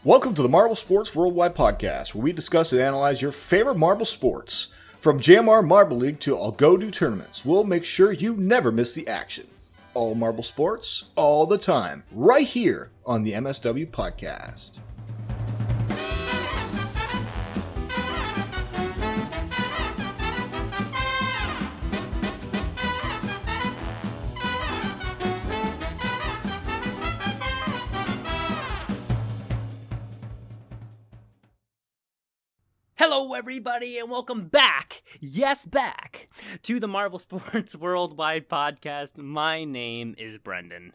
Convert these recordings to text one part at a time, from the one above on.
Welcome to the Marble Sports Worldwide Podcast, where we discuss and analyze your favorite marble sports. From JMR Marble League to Algodo tournaments, we'll make sure you never miss the action. All marble sports, all the time, right here on the MSW Podcast. Hello, everybody, and welcome back, yes, back, to the Marble Sports Worldwide Podcast. My name is Brendan.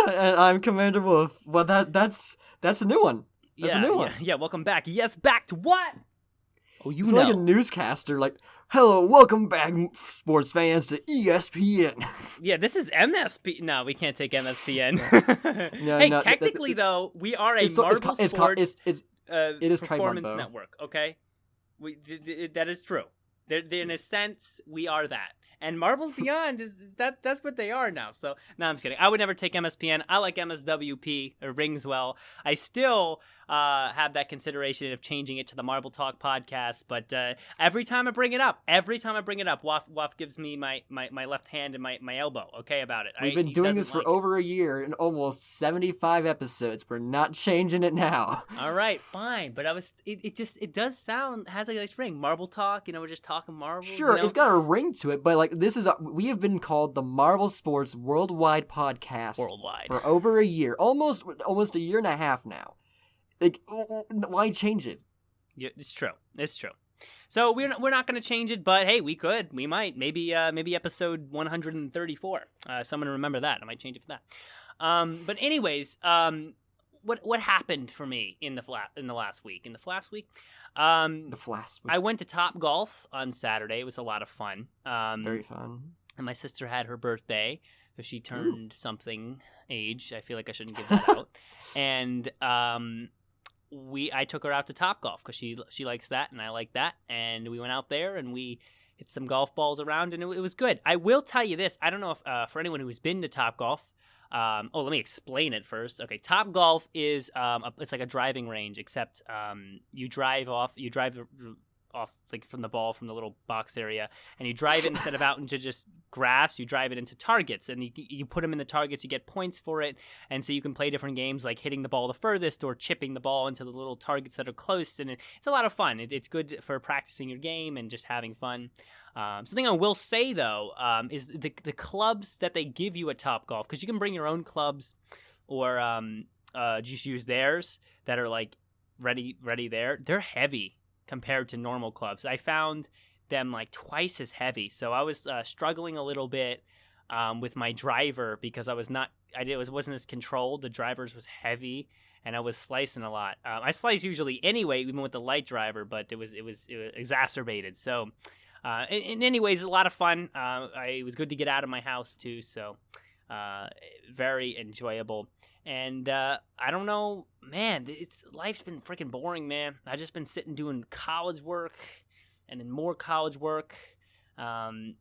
And I'm Commander Wolf. Well, that's a new one. That's a new one. Yeah, welcome back. Yes, back to what? Oh, it's like a newscaster, like, hello, welcome back, sports fans, to ESPN. Yeah, this is MSP. No, we can't take MSPN. No, technically, though, we are a Marble Sports it is Performance Network, okay? That is true. In a sense, we are that. And Marbles Beyond that's what they are now. So, no, I'm just kidding. I would never take MSPN. I like MSWP. It rings well. I still have that consideration of changing it to the Marble Talk podcast. But every time I bring it up, Waf gives me my left hand and my elbow, okay, about it. We've been doing this for over a year and almost 75 episodes. We're not changing it now. All right, fine. But it does sound, has a nice ring. Marble Talk, we're just talking marbles. Sure, it's got a ring to it, but like we have been called the Marble Sports Worldwide Podcast for over a year, almost a year and a half now. Like, why change it? Yeah, it's true. So we're not going to change it, but hey, we might, maybe episode 134. Someone remember that. I might change it for that. But anyways, what happened for me in the last week? I went to Top Golf on Saturday. It was a lot of fun. Very fun. And my sister had her birthday, so she turned something age. I feel like I shouldn't give that out. And I took her out to Top Golf because she likes that and I like that. And we went out there and we hit some golf balls around, and it was good. I will tell you this. I don't know if for anyone who's been to Top Golf. Let me explain it first. Okay, Top Golf is it's like a driving range, except you drive off like from the ball from the little box area, and you drive it instead of out into just grass. You drive it into targets, and you put them in the targets. You get points for it, and so you can play different games like hitting the ball the furthest or chipping the ball into the little targets that are close. And it's a lot of fun. It's good for practicing your game and just having fun. Something I will say, though, is the clubs that they give you at Top Golf, because you can bring your own clubs or just use theirs that are like ready there. They're heavy compared to normal clubs. I found them like twice as heavy, so I was struggling a little bit with my driver because it wasn't as controlled. The driver's was heavy, and I was slicing a lot. I slice usually anyway, even with the light driver, but it was exacerbated. So. In anyways, a lot of fun. It was good to get out of my house too, so very enjoyable. And I don't know, man. Life's been freaking boring, man. I've just been sitting doing college work, and then more college work. I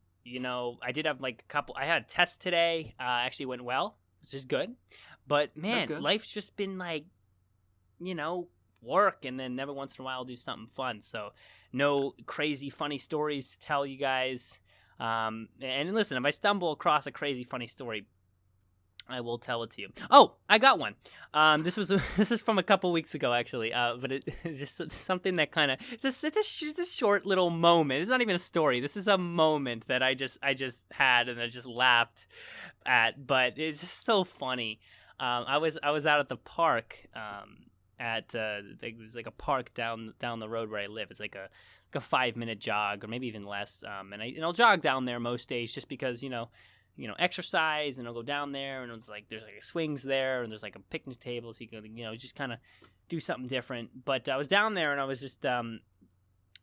did have like a couple. I had a test today. Actually went well, which is good. But man, life's just been like, work, and then every once in a while I'll do something fun. So no crazy funny stories to tell you guys. And listen, if I stumble across a crazy funny story, I will tell it to you. Oh, I got one. This is from a couple weeks ago, actually. But it's just something that kind of it's a short little moment. It's not even a story. This is a moment that I just had and I just laughed at. But it's just so funny. I was out at the park. It was like a park down the road where I live. It's like a 5-minute jog, or maybe even less. And I'll jog down there most days just because exercise, and I'll go down there, and it's like there's like swings there, and there's like a picnic table, so you can just kind of do something different. But I was down there, and I was just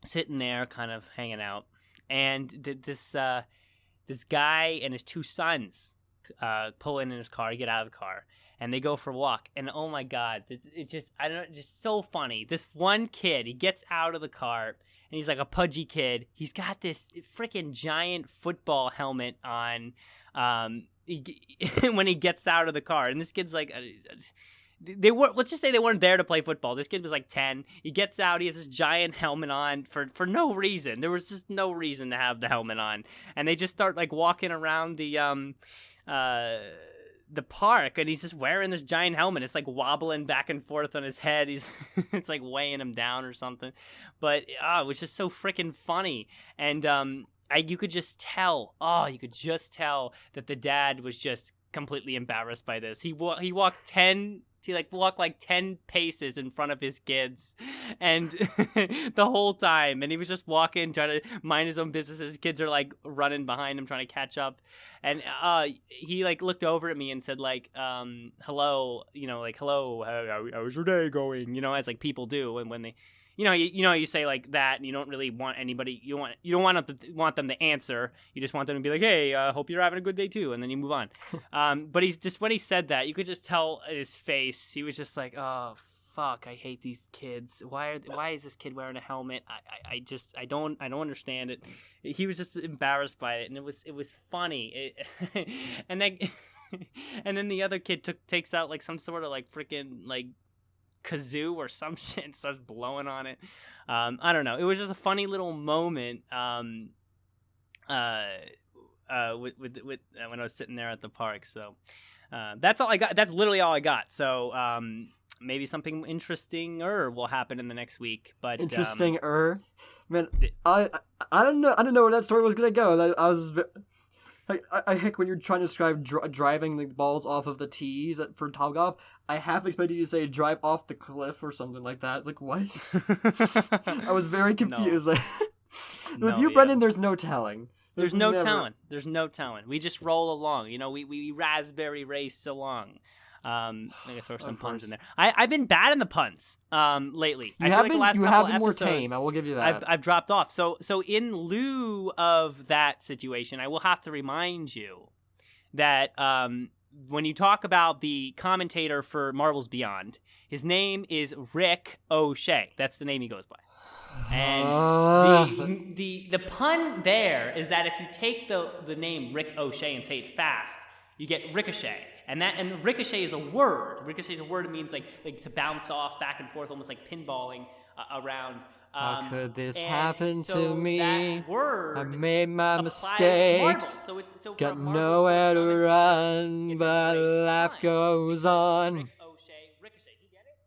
sitting there, kind of hanging out, and this guy and his two sons pull in his car, get out of the car. And they go for a walk, and oh my God, it's just so funny. This one kid, he gets out of the car, and he's like a pudgy kid. He's got this freaking giant football helmet on when he gets out of the car. And this kid's like, they were. Let's just say they weren't there to play football. This kid was like 10. He gets out. He has this giant helmet on for no reason. There was just no reason to have the helmet on, and they just start like walking around the park, and he's just wearing this giant helmet. It's like wobbling back and forth on his head. It's like weighing him down or something. But it was just so freaking funny. And you could just tell. You could just tell that the dad was just completely embarrassed by this. He walked 10 paces in front of his kids, and the whole time, and he was just walking, trying to mind his own business. His kids are like running behind him, trying to catch up, and he like looked over at me and said like, hello, hello, how's your day going? As like people do, and when they, you say like that, and you don't really want anybody, you don't want them to answer. You just want them to be like, hey, hope you're having a good day too, and then you move on. But he's just, when he said that, you could just tell his face. He was just like, oh fuck, I hate these kids. Why is this kid wearing a helmet? I don't understand it. He was just embarrassed by it, and it was funny. And then the other kid takes out like some sort of like freaking like kazoo or some shit and starts blowing on it. I don't know. It was just a funny little moment. With when I was sitting there at the park. So that's all I got. That's literally all I got. So maybe something interesting will happen in the next week. But interesting man, I don't know. I didn't know where that story was gonna go. I was. I heck, when you're trying to describe driving the balls off of the tees for Topgolf, I half expected you to say drive off the cliff or something like that. Like, what? I was very confused. No. With you, Brendan, there's no telling. There's no telling. There's no telling. We just roll along. We raspberry race along. I gotta throw some puns in there. I've been bad in the puns lately. You have been more tame. I will give you that. I've dropped off. So in lieu of that situation, I will have to remind you that when you talk about the commentator for Marbles Beyond, his name is Rick O'Shea. That's the name he goes by. And the pun there is that if you take the name Rick O'Shea and say it fast, you get ricochet. And ricochet is a word. Ricochet is a word. It means like to bounce off back and forth, almost like pinballing around. How could this happen to me? That word I made my mistakes. Got nowhere to run, but life goes on. Rick O'Shea, ricochet. You get it?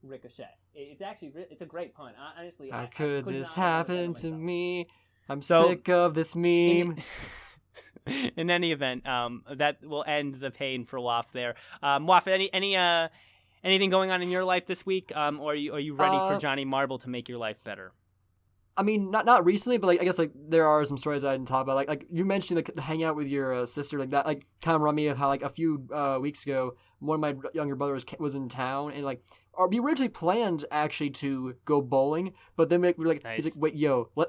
Ricochet. It's a great pun. Honestly. How could this happen to me? I'm sick of this meme. In any event, that will end the pain for Waf there. Waf, anything going on in your life this week? Or are you ready for Johnny Marble to make your life better? I mean, not recently, but I guess there are some stories I didn't talk about. Like you mentioned the hang out with your sister, like that, like kind of remind me of how a few weeks ago, one of my younger brothers was in town, and we originally planned actually to go bowling, but then we were like, nice. He's like, wait,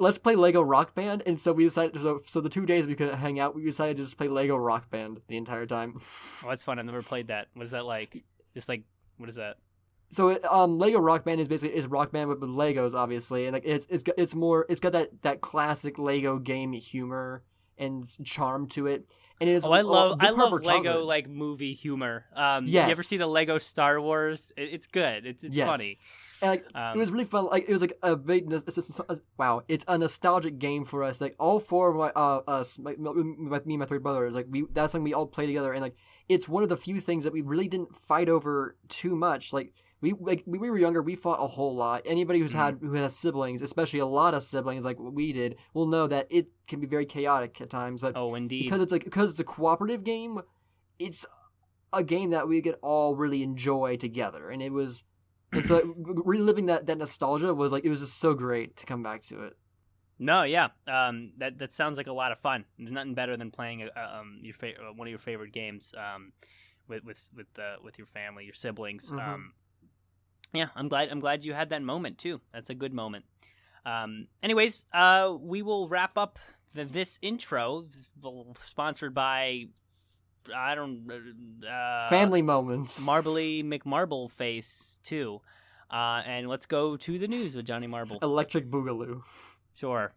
let's play Lego Rock Band, and so we decided. So the 2 days we could hang out, we decided to just play Lego Rock Band the entire time. Oh, that's fun. I've never played that. What is that like? Just like, what is that? So Lego Rock Band is Rock Band with Legos, obviously, and it's got that classic Lego game humor and charm to it. And it is I love Lego like movie humor. Yes. You ever see the Lego Star Wars? It's good. It's yes. Funny. And it was really fun. It was like a big wow. It's a nostalgic game for us. Like all four of me and my three brothers. That's something we all play together, and it's one of the few things that we really didn't fight over too much. When we were younger, we fought a whole lot. Anybody who has siblings, especially a lot of siblings like we did, will know that it can be very chaotic at times. But indeed, because it's a cooperative game, it's a game that we could all really enjoy together, and so reliving that nostalgia was it was just so great to come back to it. No, yeah, that sounds like a lot of fun. There's nothing better than playing one of your favorite games with your family, your siblings. Mm-hmm. Yeah, I'm glad you had that moment too. That's a good moment. Anyways, we will wrap up this intro, sponsored by Family Moments, Marbly McMarble Face 2, and let's go to the news with Johnny Marble. Electric Boogaloo. Sure.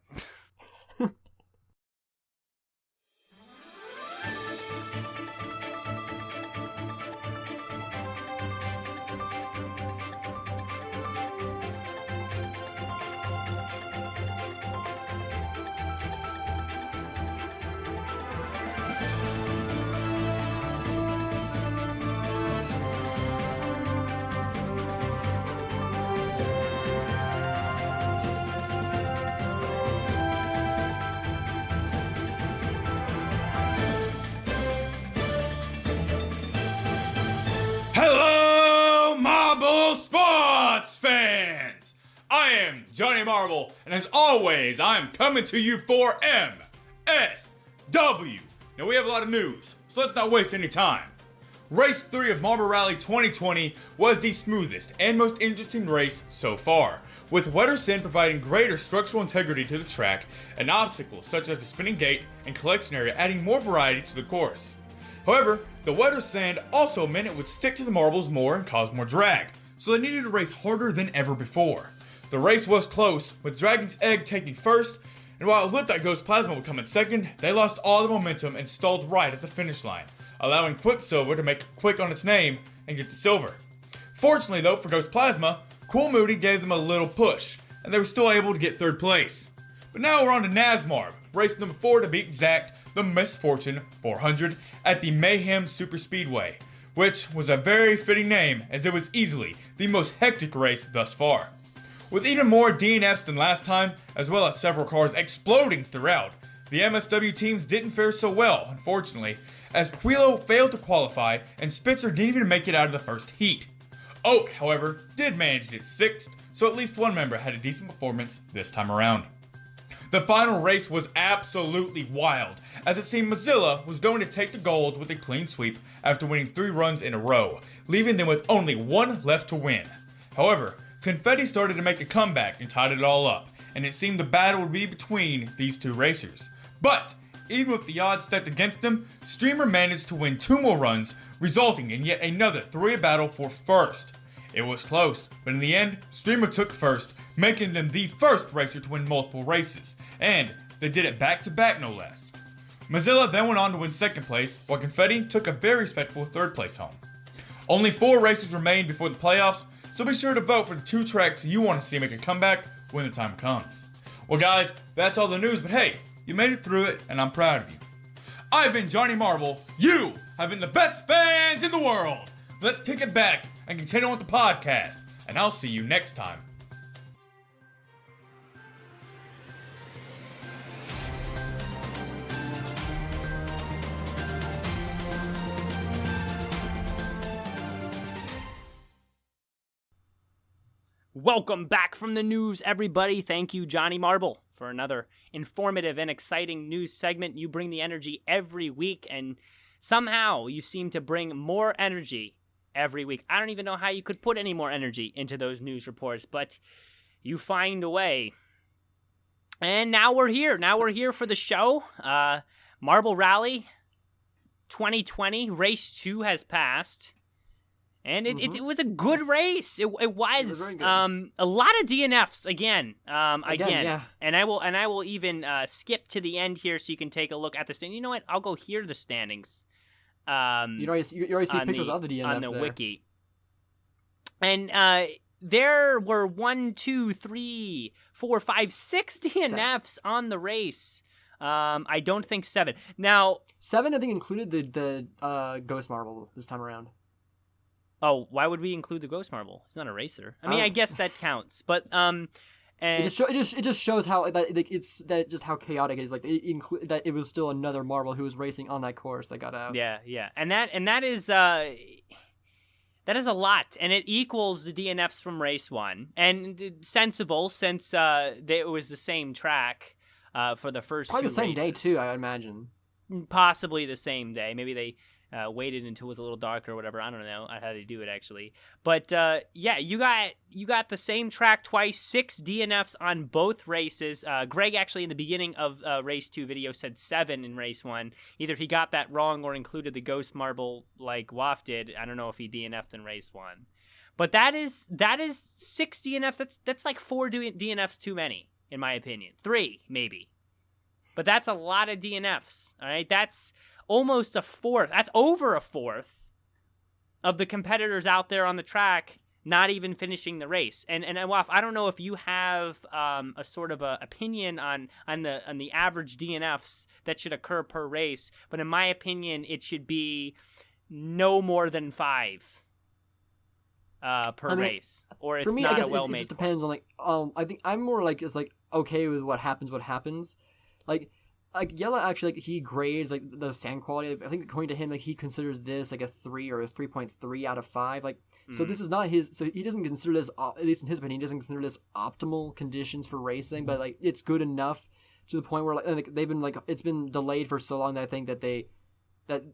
sports fans! I am Johnny Marble, and as always, I'm coming to you for MSW. Now, we have a lot of news, so let's not waste any time. Race 3 of Marble Rally 2020 was the smoothest and most interesting race so far, with wetter sand providing greater structural integrity to the track, and obstacles such as the spinning gate and collection area adding more variety to the course. However, the wetter sand also meant it would stick to the marbles more and cause more drag, so they needed to race harder than ever before. The race was close, with Dragon's Egg taking first, and while it looked like Ghost Plasma would come in second, they lost all the momentum and stalled right at the finish line, allowing Quicksilver to make quick on its name and get the silver. Fortunately though for Ghost Plasma, Cool Moody gave them a little push, and they were still able to get third place. But now we're on to NASMARB, race number 4 to be exact, the Misfortune 400 at the Mayhem Superspeedway, which was a very fitting name as it was easily the most hectic race thus far. With even more DNFs than last time, as well as several cars exploding throughout, the MSW teams didn't fare so well, unfortunately, as Quilo failed to qualify and Spitzer didn't even make it out of the first heat. Oak, however, did manage to get 6th, so at least one member had a decent performance this time around. The final race was absolutely wild, as it seemed Mozilla was going to take the gold with a clean sweep after winning 3 runs in a row, leaving them with only 1 left to win. However, Confetti started to make a comeback and tied it all up, and it seemed the battle would be between these 2 racers. But, even with the odds stacked against them, Streamer managed to win 2 more runs, resulting in yet another 3-way battle for first. It was close, but in the end, Streamer took first, making them the first racer to win multiple races, and they did it back-to-back no less. Mozilla then went on to win 2nd place, while Confetti took a very respectable 3rd place home. Only 4 races remain before the playoffs, so be sure to vote for the 2 tracks you want to see make a comeback when the time comes. Well guys, that's all the news, but hey, you made it through it, and I'm proud of you. I've been Johnny Marble, you have been the best fans in the world! Let's take it back and continue with the podcast, and I'll see you next time. Welcome back from the news, everybody. Thank you, Johnny Marble, for another informative and exciting news segment. You bring the energy every week, and somehow you seem to bring more energy every week. I don't even know how you could put any more energy into those news reports, but you find a way. And now we're here. Now we're here for the show. Marble Rally 2020, race 2 has passed. And it was a good race. It was very good. A lot of DNFs again. Yeah. And I will even skip to the end here so you can take a look at the standings. You know what? I'll go hear the standings. You already see pictures of the DNFs on the there. wiki. And there were 1, 2, 3, 4, 5, 6 DNFs on the race. I don't think 7. Now 7, I think, included the Ghost Marble this time around. Oh, why would we include the Ghost Marble? He's not a racer. I mean, I guess that counts, but and it just shows how how chaotic it is. Like that it was still another marble who was racing on that course that got out. Yeah, and that is a lot, and it equals the DNFs from race 1, and sensible since it was the same track for the first probably 2 the same races. day too, I imagine. Possibly the same day. Maybe they waited until it was a little darker or whatever. I don't know how they do it actually. But yeah, you got the same track twice, 6 DNFs on both races. Greg actually in the beginning of race 2 video said 7 in race 1. Either he got that wrong or included the Ghost Marble like Waff did. I don't know if he DNF'd in race 1. But that is 6 DNFs. That's like 4 DNFs too many in my opinion. 3 maybe. But that's a lot of DNFs. All right, that's almost a fourth. That's over a fourth of the competitors out there on the track not even finishing the race. And Waff, I don't know if you have a sort of a opinion on the average DNFs that should occur per race, but in my opinion, it should be no more than 5 per race. Or it's for me, not I guess a well-made it just depends course. on I think I'm more like just like okay with what happens. Like like Yella actually like he grades like the sand quality. I think according to him, like he considers this like a 3 or a 3.3 out of 5. Like so, this is not his. So he doesn't consider this, at least in his opinion, he doesn't consider this optimal conditions for racing. But like it's good enough to the point where like they've been like it's been delayed for so long that I think that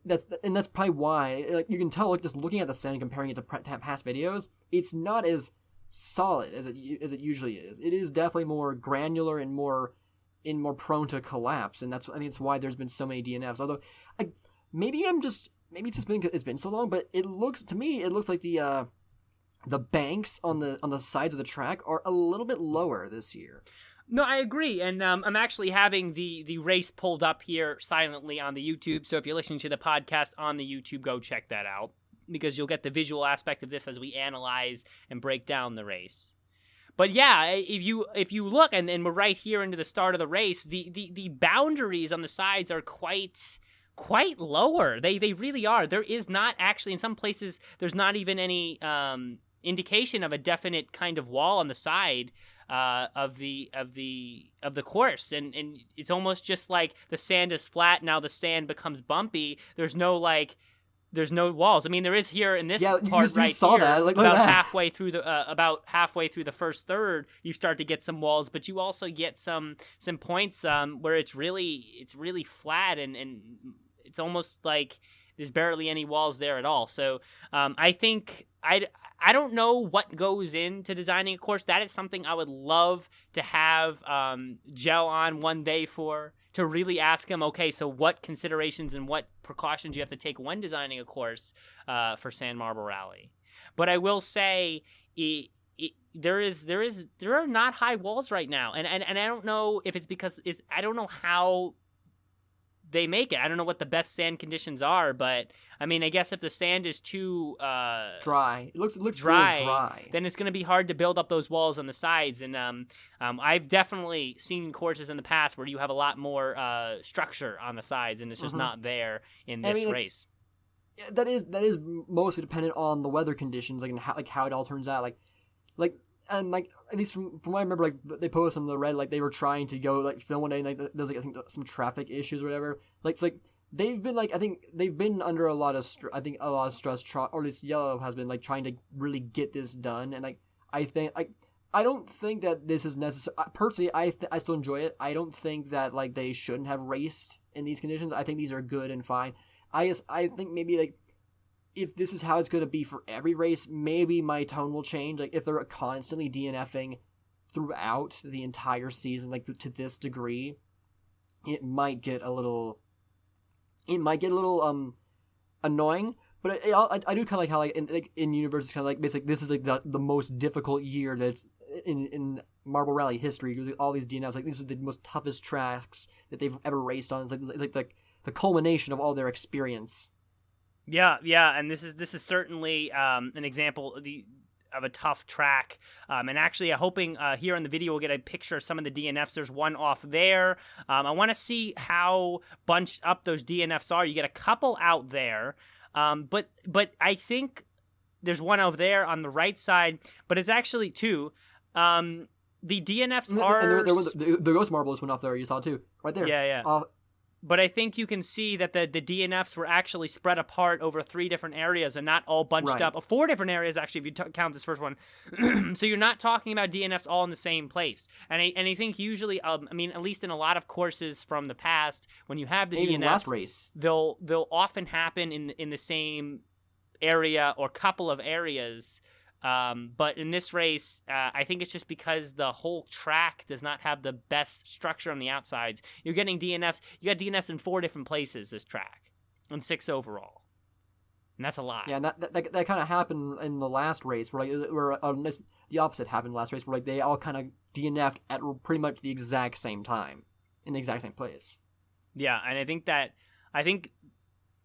that's probably why like you can tell like just looking at the sand and comparing it to past videos, it's not as solid as it usually is. It is definitely more granular and more prone to collapse, and I think it's why there's been so many DNFs. Although, maybe it's been so long, but it looks like the banks on the sides of the track are a little bit lower this year. No, I agree, and I'm actually having the race pulled up here silently on the YouTube, so if you're listening to the podcast on the YouTube, go check that out, because you'll get the visual aspect of this as we analyze and break down the race. But yeah, if you look, and we're right here into the start of the race, the boundaries on the sides are quite lower. They really are. There is not actually, in some places, there's not even any indication of a definite kind of wall on the side of the course, and it's almost just like the sand is flat. Now the sand becomes bumpy. There's no walls. I mean, there is here in this part right saw here, that. Like about that. halfway through the first third, you start to get some walls, but you also get some points where it's really flat, and it's almost like there's barely any walls there at all. So I think I don't know what goes into designing a course. That is something I would love to have Gel on one day to really ask him, okay, so what considerations and what precautions you have to take when designing a course for Sand Marble Rally. But I will say there are not high walls right now, and I don't know if it's because I don't know how they make it. I don't know what the best sand conditions are, but I mean, I guess if the sand is too dry, it looks dry, real dry, then it's going to be hard to build up those walls on the sides. And I've definitely seen courses in the past where you have a lot more structure on the sides, and it's just not there in this race. That is mostly dependent on the weather conditions, like and how it all turns out. And at least from what I remember, like they posted on the Reddit, like they were trying to go like film one day, and like there's like I think some traffic issues or whatever. Like it's like they've been like I think they've been under a lot of stress, or at least Yellow has been like trying to really get this done. And like I don't think that this is necessary. Personally, I still enjoy it. I don't think that like they shouldn't have raced in these conditions. I think these are good and fine. I think maybe like, if this is how it's going to be for every race, maybe my tone will change. Like, if they're constantly DNFing throughout the entire season, like, to this degree, it might get a little annoying. But I do kind of like how, like, in Universe, it's kind of like, basically, this is, like, the most difficult year that's in Marble Rally history. All these DNFs, like, this is the most toughest tracks that they've ever raced on. It's like the culmination of all their experience. Yeah, and this is certainly an example of a tough track. And actually, I'm hoping here in the video we'll get a picture of some of the DNFs. There's one off there. I want to see how bunched up those DNFs are. You get a couple out there, but I think there's one over there on the right side. But it's actually two. The DNFs are. And the Ghost Marbles went off there. You saw too, right there. Yeah. But I think you can see that the DNFs were actually spread apart over 3 different areas and not all bunched up. 4 different areas, actually, if you count this first one. So you're not talking about DNFs all in the same place. And I think usually, I mean, at least in a lot of courses from the past, when you have the DNFs, last race, they'll often happen in the same area or couple of areas. But in this race, I think it's just because the whole track does not have the best structure on the outsides. You're getting DNFs. You got DNFs in 4 different places this track, and 6 overall, and that's a lot. Yeah, and that kind of happened in the last race, where the opposite happened last race, where like they all kind of DNF'd at pretty much the exact same time in the exact same place. Yeah, and I think.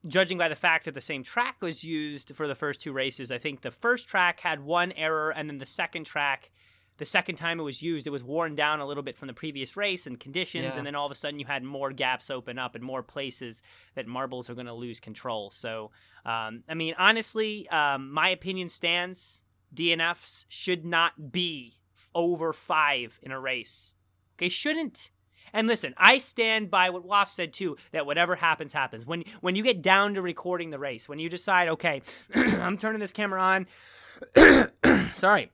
Judging by the fact that the same track was used for the first 2 races, I think the first track had one error, and then the second track, the second time it was used, it was worn down a little bit from the previous race and conditions, and then all of a sudden you had more gaps open up and more places that marbles are going to lose control. So, I mean, honestly, my opinion stands. DNFs should not be over 5 in a race. Okay, shouldn't. And listen, I stand by what Waff said too, that whatever happens, happens. When you get down to recording the race, when you decide, okay, I'm turning this camera on, sorry,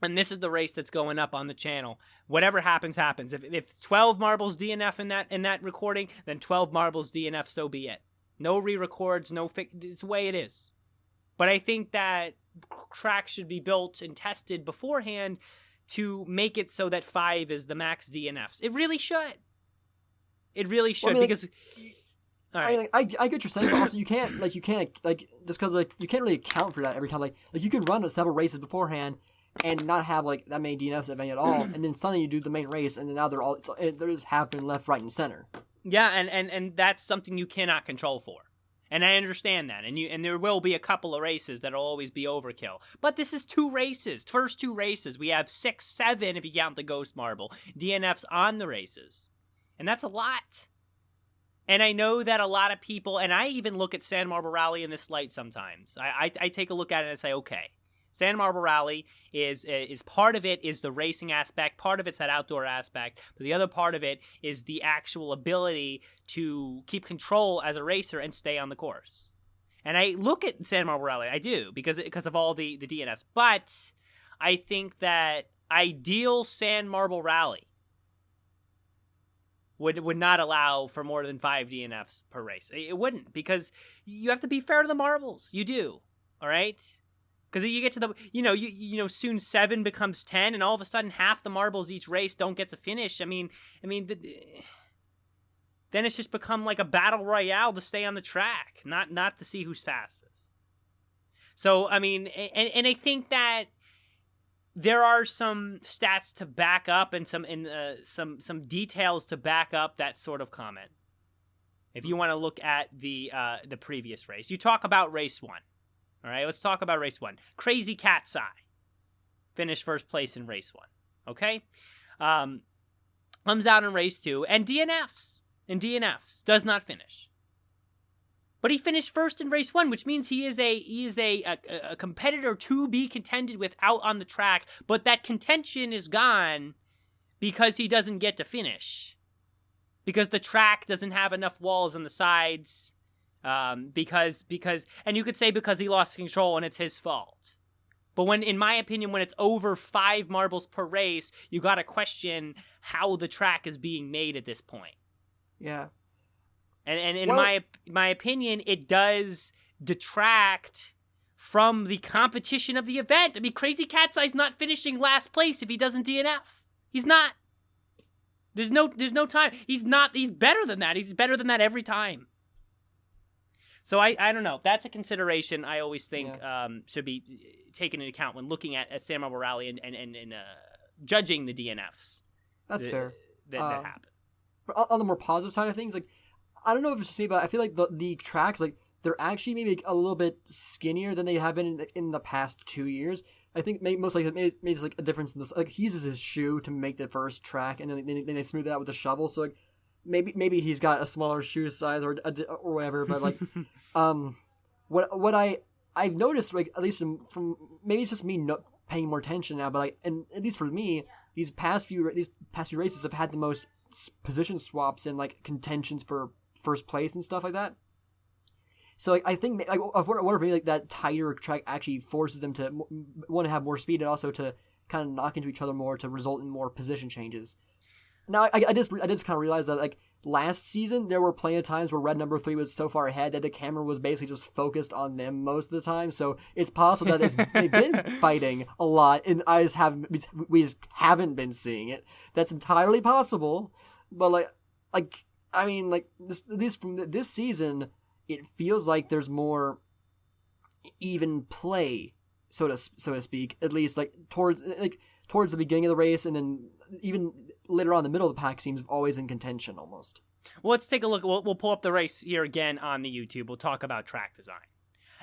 and this is the race that's going up on the channel, whatever happens, happens. If 12 marbles DNF in that recording, then 12 marbles DNF, so be it. No re-records, it's the way it is. But I think that tracks should be built and tested beforehand to make it so that 5 is the max DNFs. It really should. It really should, because... All right. I get what you're saying, but also you can't just because you can't really account for that every time. Like you can run several races beforehand and not have like that many DNFs if any at all, and then suddenly you do the main race, and then now they're just happening left, right, and center. Yeah, and that's something you cannot control for. And I understand that, and there will be a couple of races that'll always be overkill. But this is 2 races. First 2 races, we have 6, 7 if you count the Ghost Marble DNFs on the races, and that's a lot. And I know that a lot of people, and I even look at Sand Marble Rally in this light sometimes. I take a look at it and say, okay, Sand Marble Rally is part of it is the racing aspect, part of it's that outdoor aspect, but the other part of it is the actual ability to keep control as a racer and stay on the course. And I look at Sand Marble Rally, I do, because of all the DNFs, but I think that ideal Sand Marble Rally would not allow for more than 5 DNFs per race. It wouldn't, because you have to be fair to the marbles. You do, all right? Because you get to the, soon 7 becomes 10, and all of a sudden half the marbles each race don't get to finish. Then it's just become like a battle royale to stay on the track, not to see who's fastest. So, and I think that there are some stats to back up and some details to back up that sort of comment. If you want to look at the previous race, you talk about race 1. All right, let's talk about race 1. Crazy Cat's Eye finished first place in race 1. Okay, comes out in race 2 and DNFs. Does not finish. But he finished first in race 1, which means he is a competitor to be contended with out on the track. But that contention is gone because he doesn't get to finish, because the track doesn't have enough walls on the sides. Because and you could say because he lost control and it's his fault. But in my opinion, when it's over 5 marbles per race, you got to question how the track is being made at this point. Yeah. And in my opinion, it does detract from the competition of the event. I mean, Crazy Cat's Eye's not finishing last place if he doesn't DNF. He's not. There's no time. He's better than that. He's better than that every time. So I don't know. That's a consideration I always think should be taken into account when looking at Sand Marble Rally and judging the DNFs. That's fair. That happen. On the more positive side of things, like, I don't know if it's just me, but I feel like the tracks, like, they're actually maybe a little bit skinnier than they have been in the past 2 years. I think most likely maybe it's like a difference in this. Like, he uses his shoe to make the first track, and then they smooth it out with a shovel. So like maybe he's got a smaller shoe size or whatever. But like, what I've noticed, like, at least from maybe it's just me paying more attention now, but like, and at least for me, these past few races have had the most position swaps and like contentions for first place and stuff like that. So like, I think I wonder if maybe like that tighter track actually forces them to want to have more speed and also to kind of knock into each other more to result in more position changes. Now I just kind of realized that like last season there were plenty of times where red number 3 was so far ahead that the camera was basically just focused on them most of the time. So it's possible that they've been fighting a lot and we just haven't been seeing it. That's entirely possible. But I mean, at least from this season, it feels like there's more even play, so to speak. At least like towards the beginning of the race, and then even later on, the middle of the pack seems always in contention almost. Well, let's take a look. We'll pull up the race here again on the YouTube. We'll talk about track design,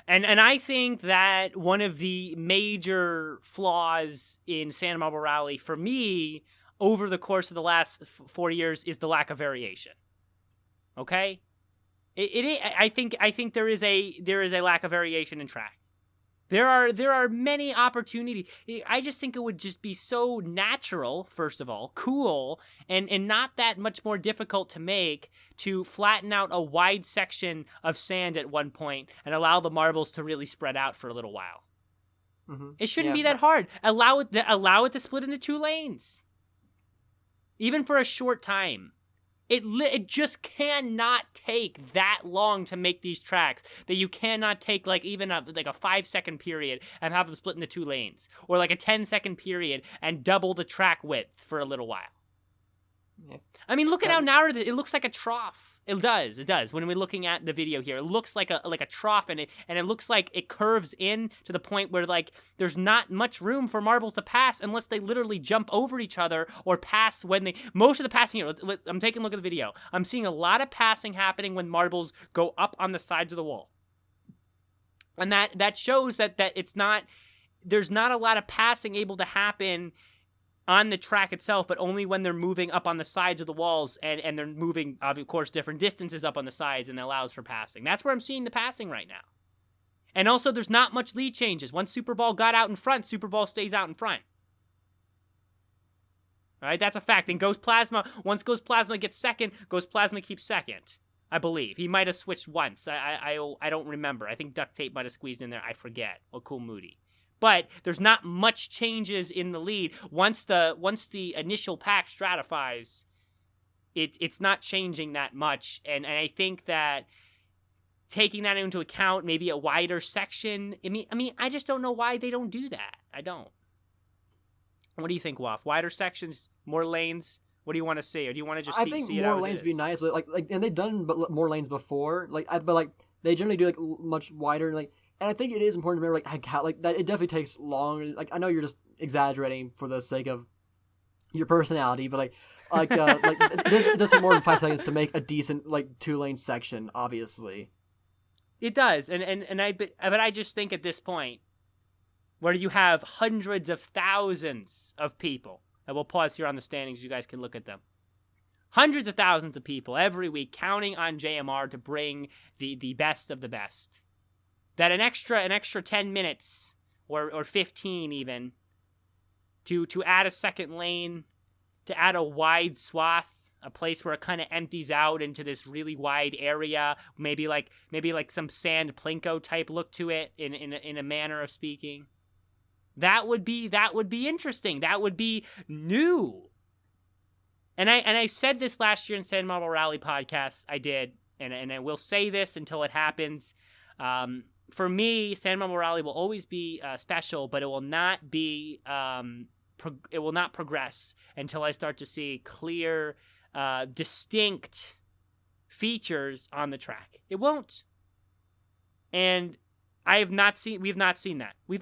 and I think that one of the major flaws in Sand Marble Rally for me over the course of the last 4 years is the lack of variation. Okay, I think there is a lack of variation in track. There are many opportunities. I just think it would just be so natural, first of all, cool, and not that much more difficult to make to flatten out a wide section of sand at one point and allow the marbles to really spread out for a little while. Mm-hmm. It shouldn't be that hard. Allow it to split into 2 lanes, even for a short time. It just cannot take that long to make these tracks that you cannot take like even a 5-second period and have them split into 2 lanes, or like a 10-second period and double the track width for a little while. Yeah. I mean, look at how narrow it looks, like a trough. It does. When we're looking at the video here, it looks like a trough, and it looks like it curves in to the point where like there's not much room for marbles to pass unless they literally jump over each other or pass when they. Most of the passing here, I'm taking a look at the video. I'm seeing a lot of passing happening when marbles go up on the sides of the wall, and that shows that it's not. There's not a lot of passing able to happen on the track itself, but only when they're moving up on the sides of the walls, and they're moving, of course, different distances up on the sides, and it allows for passing. That's where I'm seeing the passing right now. And also, there's not much lead changes. Once Super Ball got out in front, Super Ball stays out in front. All right, that's a fact. And Ghost Plasma, once Ghost Plasma gets second, Ghost Plasma keeps second, I believe. He might have switched once. I don't remember. I think Duct Tape might have squeezed in there. I forget. Or Cool Moody. But there's not much changes in the lead. Once the initial pack stratifies, it's not changing that much. And I think that taking that into account, maybe a wider section. I mean, I just don't know why they don't do that. I don't. What do you think, Waff? Wider sections, more lanes. What do you want to see, or do you want to just see it? I think more lanes would be nice, but and they've done more lanes before. But they generally do much wider, And I think it is important to remember, how that it definitely takes long. I know you're just exaggerating for the sake of your personality, but this does take more than 5 seconds to make a decent 2-lane section. Obviously, it does, but I just think at this point, where you have hundreds of thousands of people, and we'll pause here on the standings. You guys can look at them. Hundreds of thousands of people every week counting on JMR to bring the best of the best. That an extra 10 minutes or 15 even to add a second lane, to add a wide swath, a place where it kind of empties out into this really wide area, maybe like some sand plinko type look to it in a manner of speaking. That would be interesting. That would be new. And I said this last year in Sand Marble Rally podcast. I did, and I will say this until it happens. For me, Sand Marble Rally will always be special, but it will not be. It will not progress until I start to see clear, distinct features on the track. It won't. And we've not seen that. We've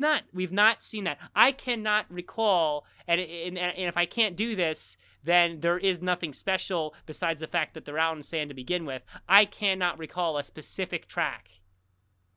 not seen that. I cannot recall, and if I can't do this, then there is nothing special besides the fact that they're out in sand to begin with. I cannot recall a specific track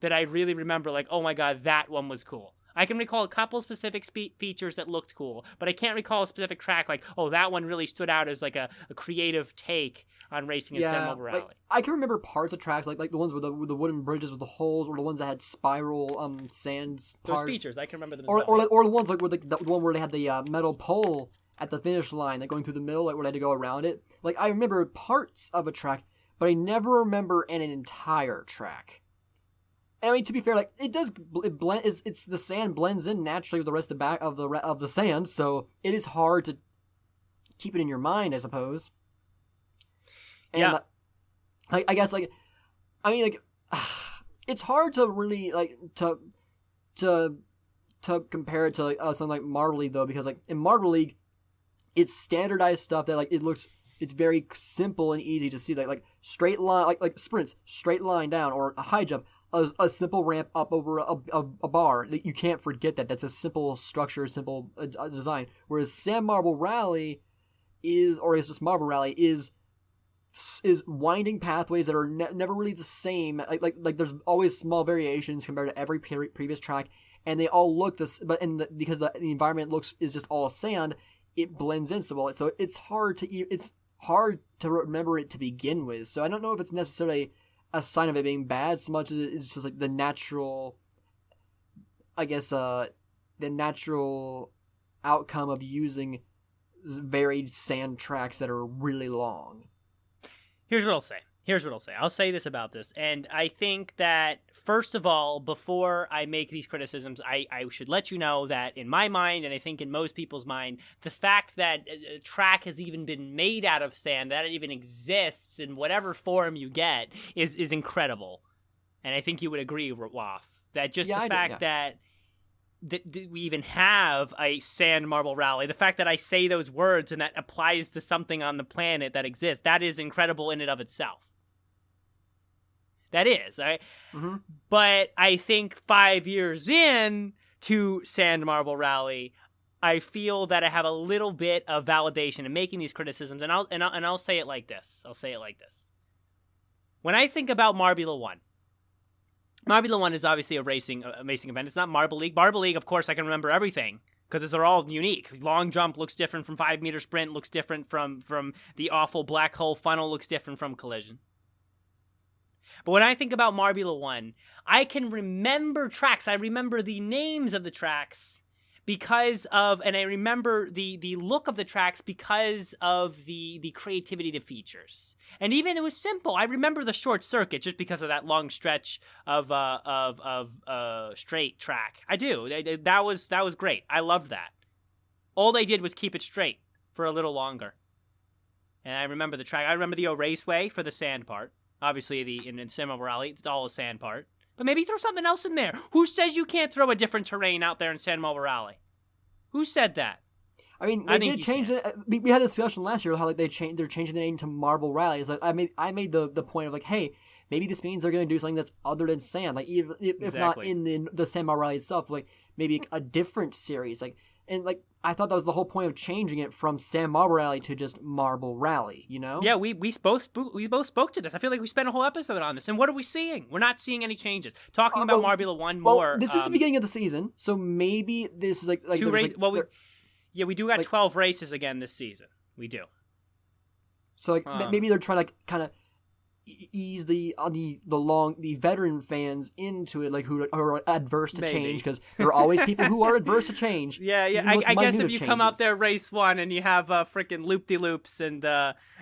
that I really remember, oh my god, that one was cool. I can recall a couple specific features that looked cool, but I can't recall a specific track that one really stood out as a creative take on racing in Sand Marble Rally. I can remember parts of tracks, like the ones with the wooden bridges with the holes, or the ones that had spiral sand parts. Those features, I can remember them. Or the ones where the one where they had the metal pole at the finish line, going through the middle, where they had to go around it. I remember parts of a track, but I never remember an entire track. I mean, to be fair, it's the sand blends in naturally with the rest of the sand, so it is hard to keep it in your mind, I suppose. And yeah. I guess it's hard to really to compare it to something like Marble League, though, because in Marble League, it's standardized stuff that it's very simple and easy to see, straight line, like sprints, straight line down, or a high jump. A simple ramp up over a bar. You can't forget that. That's a simple structure, simple design. Whereas Sand Marble Rally or it's just Marble Rally is winding pathways that are never really the same. Like there's always small variations compared to every previous track, and they all look this. But because the environment is just all sand, it blends in so well. So it's hard to remember it to begin with. So I don't know if it's necessarily a sign of it being bad so much as it's just the natural I guess, the natural outcome of using varied sand tracks that are really long. Here's what I'll say. I'll say this about this. And I think that, first of all, before I make these criticisms, I should let you know that in my mind, and I think in most people's mind, the fact that a track has even been made out of sand, that it even exists in whatever form you get, is incredible. And I think you would agree, Waf, that just the fact that we even have a sand marble rally, the fact that I say those words and that applies to something on the planet that exists, that is incredible in and of itself. That is. But I think 5 years in to Sand Marble Rally, I feel that I have a little bit of validation in making these criticisms, and I'll say it like this. When I think about Marbula 1, Marbula 1 is obviously a racing event. It's not Marble League. Marble League, of course, I can remember everything because they're all unique. Long jump looks different from 5-meter sprint, looks different from the awful black hole funnel, looks different from collision. But when I think about Marbula 1, I can remember tracks. I remember the names of the tracks and I remember the look of the tracks because of the creativity of the features. And even it was simple. I remember the short circuit just because of that long stretch of straight track. I do. That was great. I loved that. All they did was keep it straight for a little longer. And I remember the track. I remember the Raceway for the sand part. Obviously, in Sand Marble Rally, it's all a sand part. But maybe throw something else in there. Who says you can't throw a different terrain out there in Sand Marble Rally? Who said that? I mean, they did change it. We had a discussion last year how they're changing the name to Marble Rally. It's like I made the point of like, hey, maybe this means they're going to do something that's other than sand. Like if not in the Sand Marble Rally itself, like maybe a different series. I thought that was the whole point of changing it from Sand Marble Rally to just Marble Rally, you know? Yeah, we both spoke to this. I feel like we spent a whole episode on this. And what are we seeing? We're not seeing any changes. Talking about Marbula 1 more. This is the beginning of the season, so maybe this is like 2 races. We do got 12 races again this season. We do. So maybe they're trying to kind of ease the veteran fans into it, like who are adverse to change, because there are always people who are adverse to change. Yeah. I guess if you come out there race 1 and you have freaking loop-de-loops and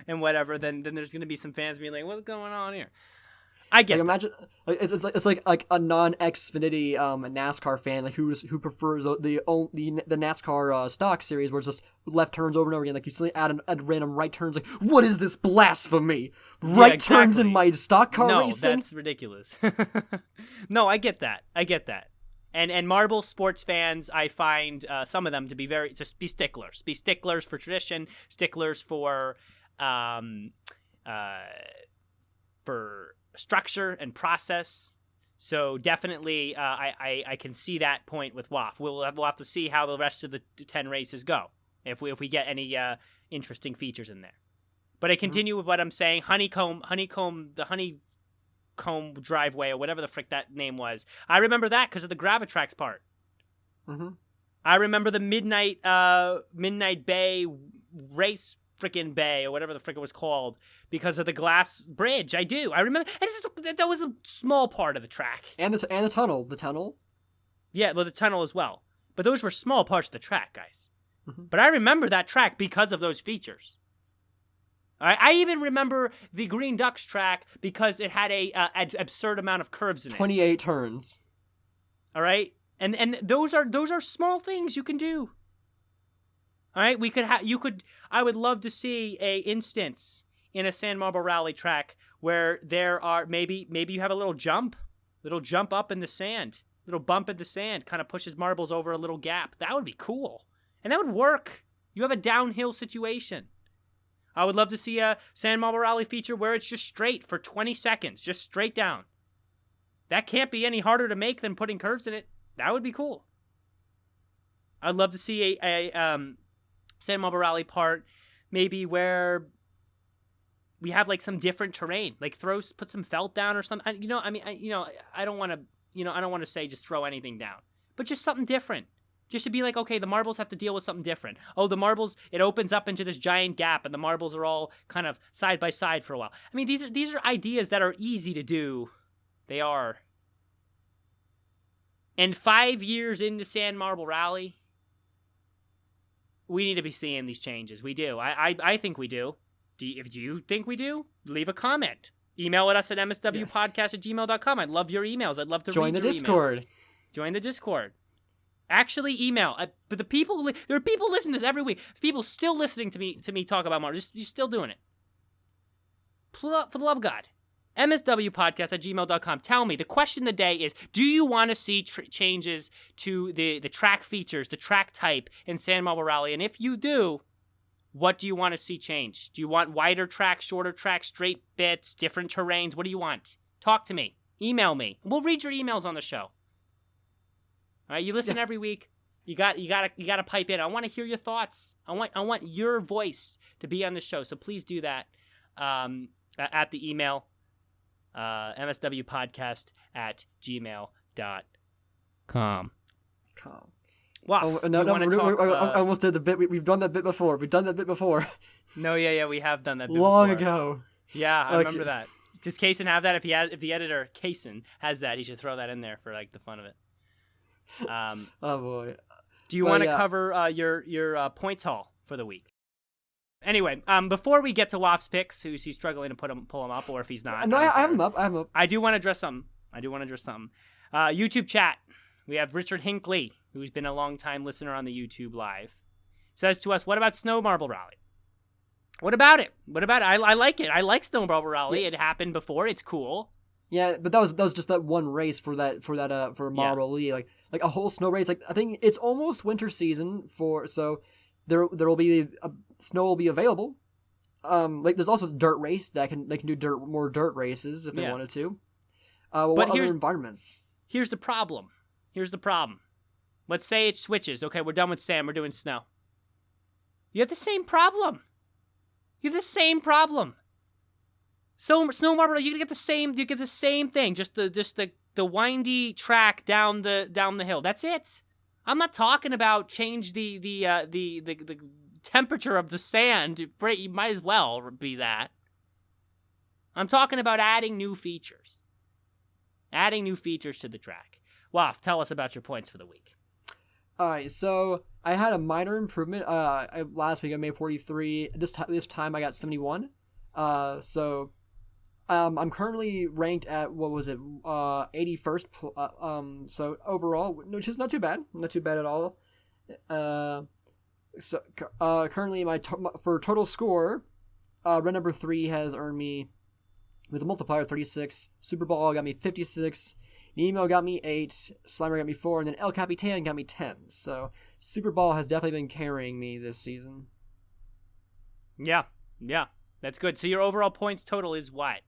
whatever, then there's gonna be some fans being like, "What's going on here?" I get. Imagine it's like a non-Xfinity NASCAR fan who prefers the NASCAR stock series where it's just left turns over and over again. Like you see add random right turns. Like, what is this blasphemy? Right turns in my stock car racing? No, that's ridiculous. No, I get that. And marble sports fans, I find some of them to be be sticklers. Be sticklers for tradition. Sticklers for structure and process. So definitely I can see that point with WAF. We'll have to see how the rest of the 10 races go if we get any interesting features in there. But I continue with what I'm saying. Honeycomb driveway or whatever the frick that name was. I remember that because of the Gravitrax part. I remember the Midnight Bay race frickin' bay or whatever the frick it was called because of the glass bridge. I do. I remember. And that was a small part of the track. And the tunnel. The tunnel? Yeah, well, the tunnel as well. But those were small parts of the track, guys. But I remember that track because of those features. All right? I even remember the Green Ducks track because it had an absurd amount of curves in it. 28 turns. All right? And those are small things you can do. All right, I would love to see a instance in a Sand Marble Rally track where there are maybe you have a little jump up in the sand, little bump in the sand, kind of pushes marbles over a little gap. That would be cool, and that would work. You have a downhill situation. I would love to see a Sand Marble Rally feature where it's just straight for 20 seconds, just straight down. That can't be any harder to make than putting curves in it. That would be cool. I'd love to see a Sand Marble Rally part, maybe where we have like some different terrain, like put some felt down or something. I don't want to say just throw anything down, but just something different, just to be like, okay, the marbles have to deal with something different. Oh, the marbles, it opens up into this giant gap, and the marbles are all kind of side by side for a while. I mean, these are ideas that are easy to do. They are. And 5 years into Sand Marble Rally, we need to be seeing these changes. We do. I think we do. Do you think we do? Leave a comment. Email at us at mswpodcast@gmail.com. I'd love your emails. I'd love to join read the your Discord. Emails. Join the Discord. Actually, email. But there are people listening to this every week. People still listening to me talk about Marvel. You're still doing it. For the love of God. mswpodcast@gmail.com. Tell me, the question of the day is, do you want to see changes to the track features, the track type in Sand Marble Rally? And if you do, what do you want to see change? Do you want wider tracks, shorter tracks, straight bits, different terrains? What do you want? Talk to me. Email me. We'll read your emails on the show. All right, you listen every week. You gotta pipe in. I want to hear your thoughts. I want your voice to be on the show. So please do that at the email mswpodcast@gmail.com. Wow. Oh, no, I almost did the bit. We've done that bit before. No, yeah, we have done that bit long before. ago. Yeah, I remember that. Does Kaysen have that? If the editor Kaysen has that, he should throw that in there for like the fun of it. Oh boy. Do you want to cover your points haul for the week? Anyway, before we get to Waff's picks, who's he struggling to pull him up, or if he's not? No, I have him up. I do want to address something. YouTube chat. We have Richard Hinckley, who's been a long-time listener on the YouTube Live, says to us, what about Snow Marble Rally? What about it? I like it. I like Snow Marble Rally. Yeah. It happened before. It's cool. Yeah, but that was just that one race for Marble Lee. Like a whole snow race. Like, I think it's almost winter season so there will be snow will be available. Like there's also the dirt race they can do more dirt races if they wanted to. But other environments? Here's the problem. Let's say it switches. Okay, we're done with sand. We're doing snow. You have the same problem. So Snow Marble, you get the same. You get the same thing. Just the windy track down the hill. That's it. I'm not talking about change the temperature of the sand. You might as well be that. I'm talking about adding new features. Adding new features to the track. Waff, tell us about your points for the week. All right, so I had a minor improvement. Last week I made 43. This time I got 71. So I'm currently ranked at 81st. So overall, which is not too bad at all. So currently for total score, red number 3 has earned me with a multiplier 36. Super Ball got me 56. Nemo got me 8, Slimer got me 4, and then El Capitan got me 10. So Super Ball has definitely been carrying me this season. Yeah, that's good. So your overall points total is what?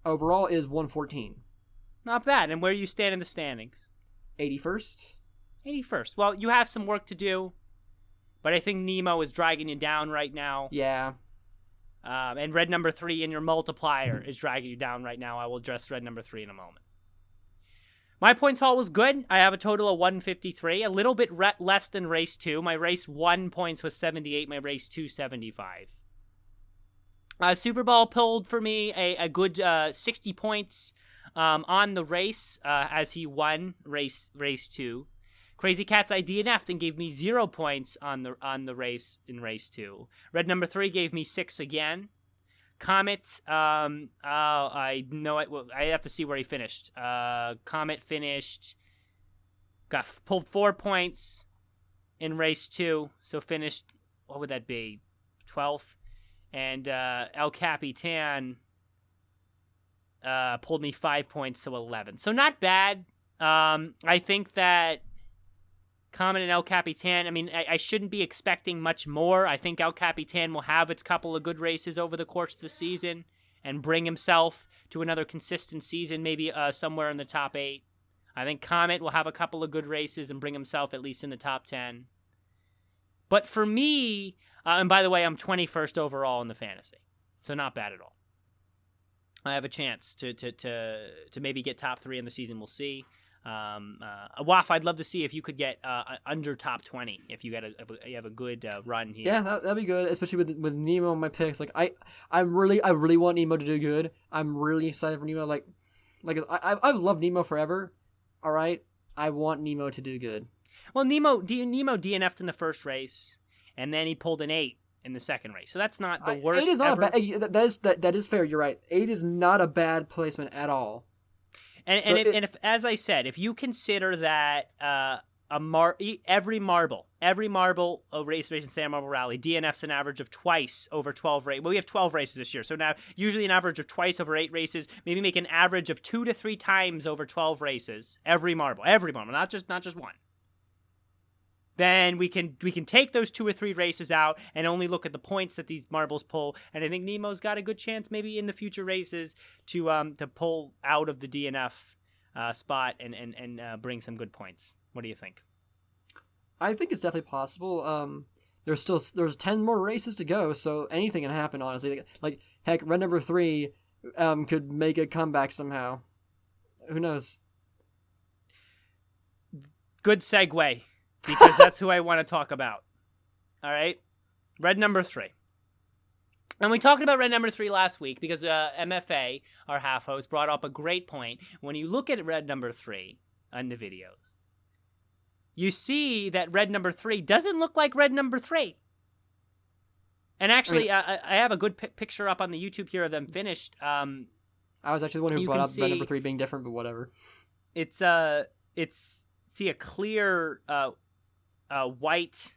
Overall is 114. Not bad. And where do you stand in the standings? 81st. 81st. Well, you have some work to do, but I think Nemo is dragging you down right now. Yeah. And red number 3 in your multiplier is dragging you down right now. I will address red number 3 in a moment. My points haul was good. I have a total of 153, a little bit less than race 2. My race 1 points was 78, my race 2, 75. Super Ball pulled for me a good 60 points on the race as he won race 2. Crazy Cat's IDNF gave me 0 points on the race in race 2. Red number 3 gave me 6 again. Comet, I have to see where he finished. Comet finished, pulled 4 points in race 2, so finished, what would that be, 12th? And El Capitan pulled me 5 points to 11. So not bad. I think that Comet and El Capitan, I mean, I shouldn't be expecting much more. I think El Capitan will have its couple of good races over the course of the season and bring himself to another consistent season, maybe somewhere in the top 8. I think Comet will have a couple of good races and bring himself at least in the top 10. But for me, and by the way, I'm 21st overall in the fantasy, so not bad at all. I have a chance to maybe get top 3 in the season. We'll see. Waff, I'd love to see if you could get under top 20 if you have a good run here. Yeah, that'd be good, especially with Nemo on my picks. Like I really want Nemo to do good. I'm really excited for Nemo. Like I've loved Nemo forever. All right, I want Nemo to do good. Well, Nemo DNF'd in the first race, and then he pulled an 8 in the second race. So that's not the worst 8 is not ever. That is fair. You're right. 8 is not a bad placement at all. And if, as I said, if you consider that every marble of race in Sand Marble Rally DNFs an average of twice over 12 races. Well, we have 12 races this year, so now usually an average of twice over 8 races. Maybe make an average of 2 to 3 times over 12 races. Every marble, not just one. Then we can take those 2 or 3 races out and only look at the points that these marbles pull. And I think Nemo's got a good chance, maybe in the future races, to pull out of the DNF spot and bring some good points. What do you think? I think it's definitely possible. There's 10 more races to go, so anything can happen. Honestly, like heck, red number 3 could make a comeback somehow. Who knows? Good segue, because that's who I want to talk about. All right, red number 3. And we talked about red number 3 last week because MFA, our half host, brought up a great point. When you look at red number 3 on the videos, you see that red number 3 doesn't look like red number 3. And actually, I have a good picture up on the YouTube here of them finished. I was actually the one who brought up red number 3 being different, but whatever. It's see a clear white.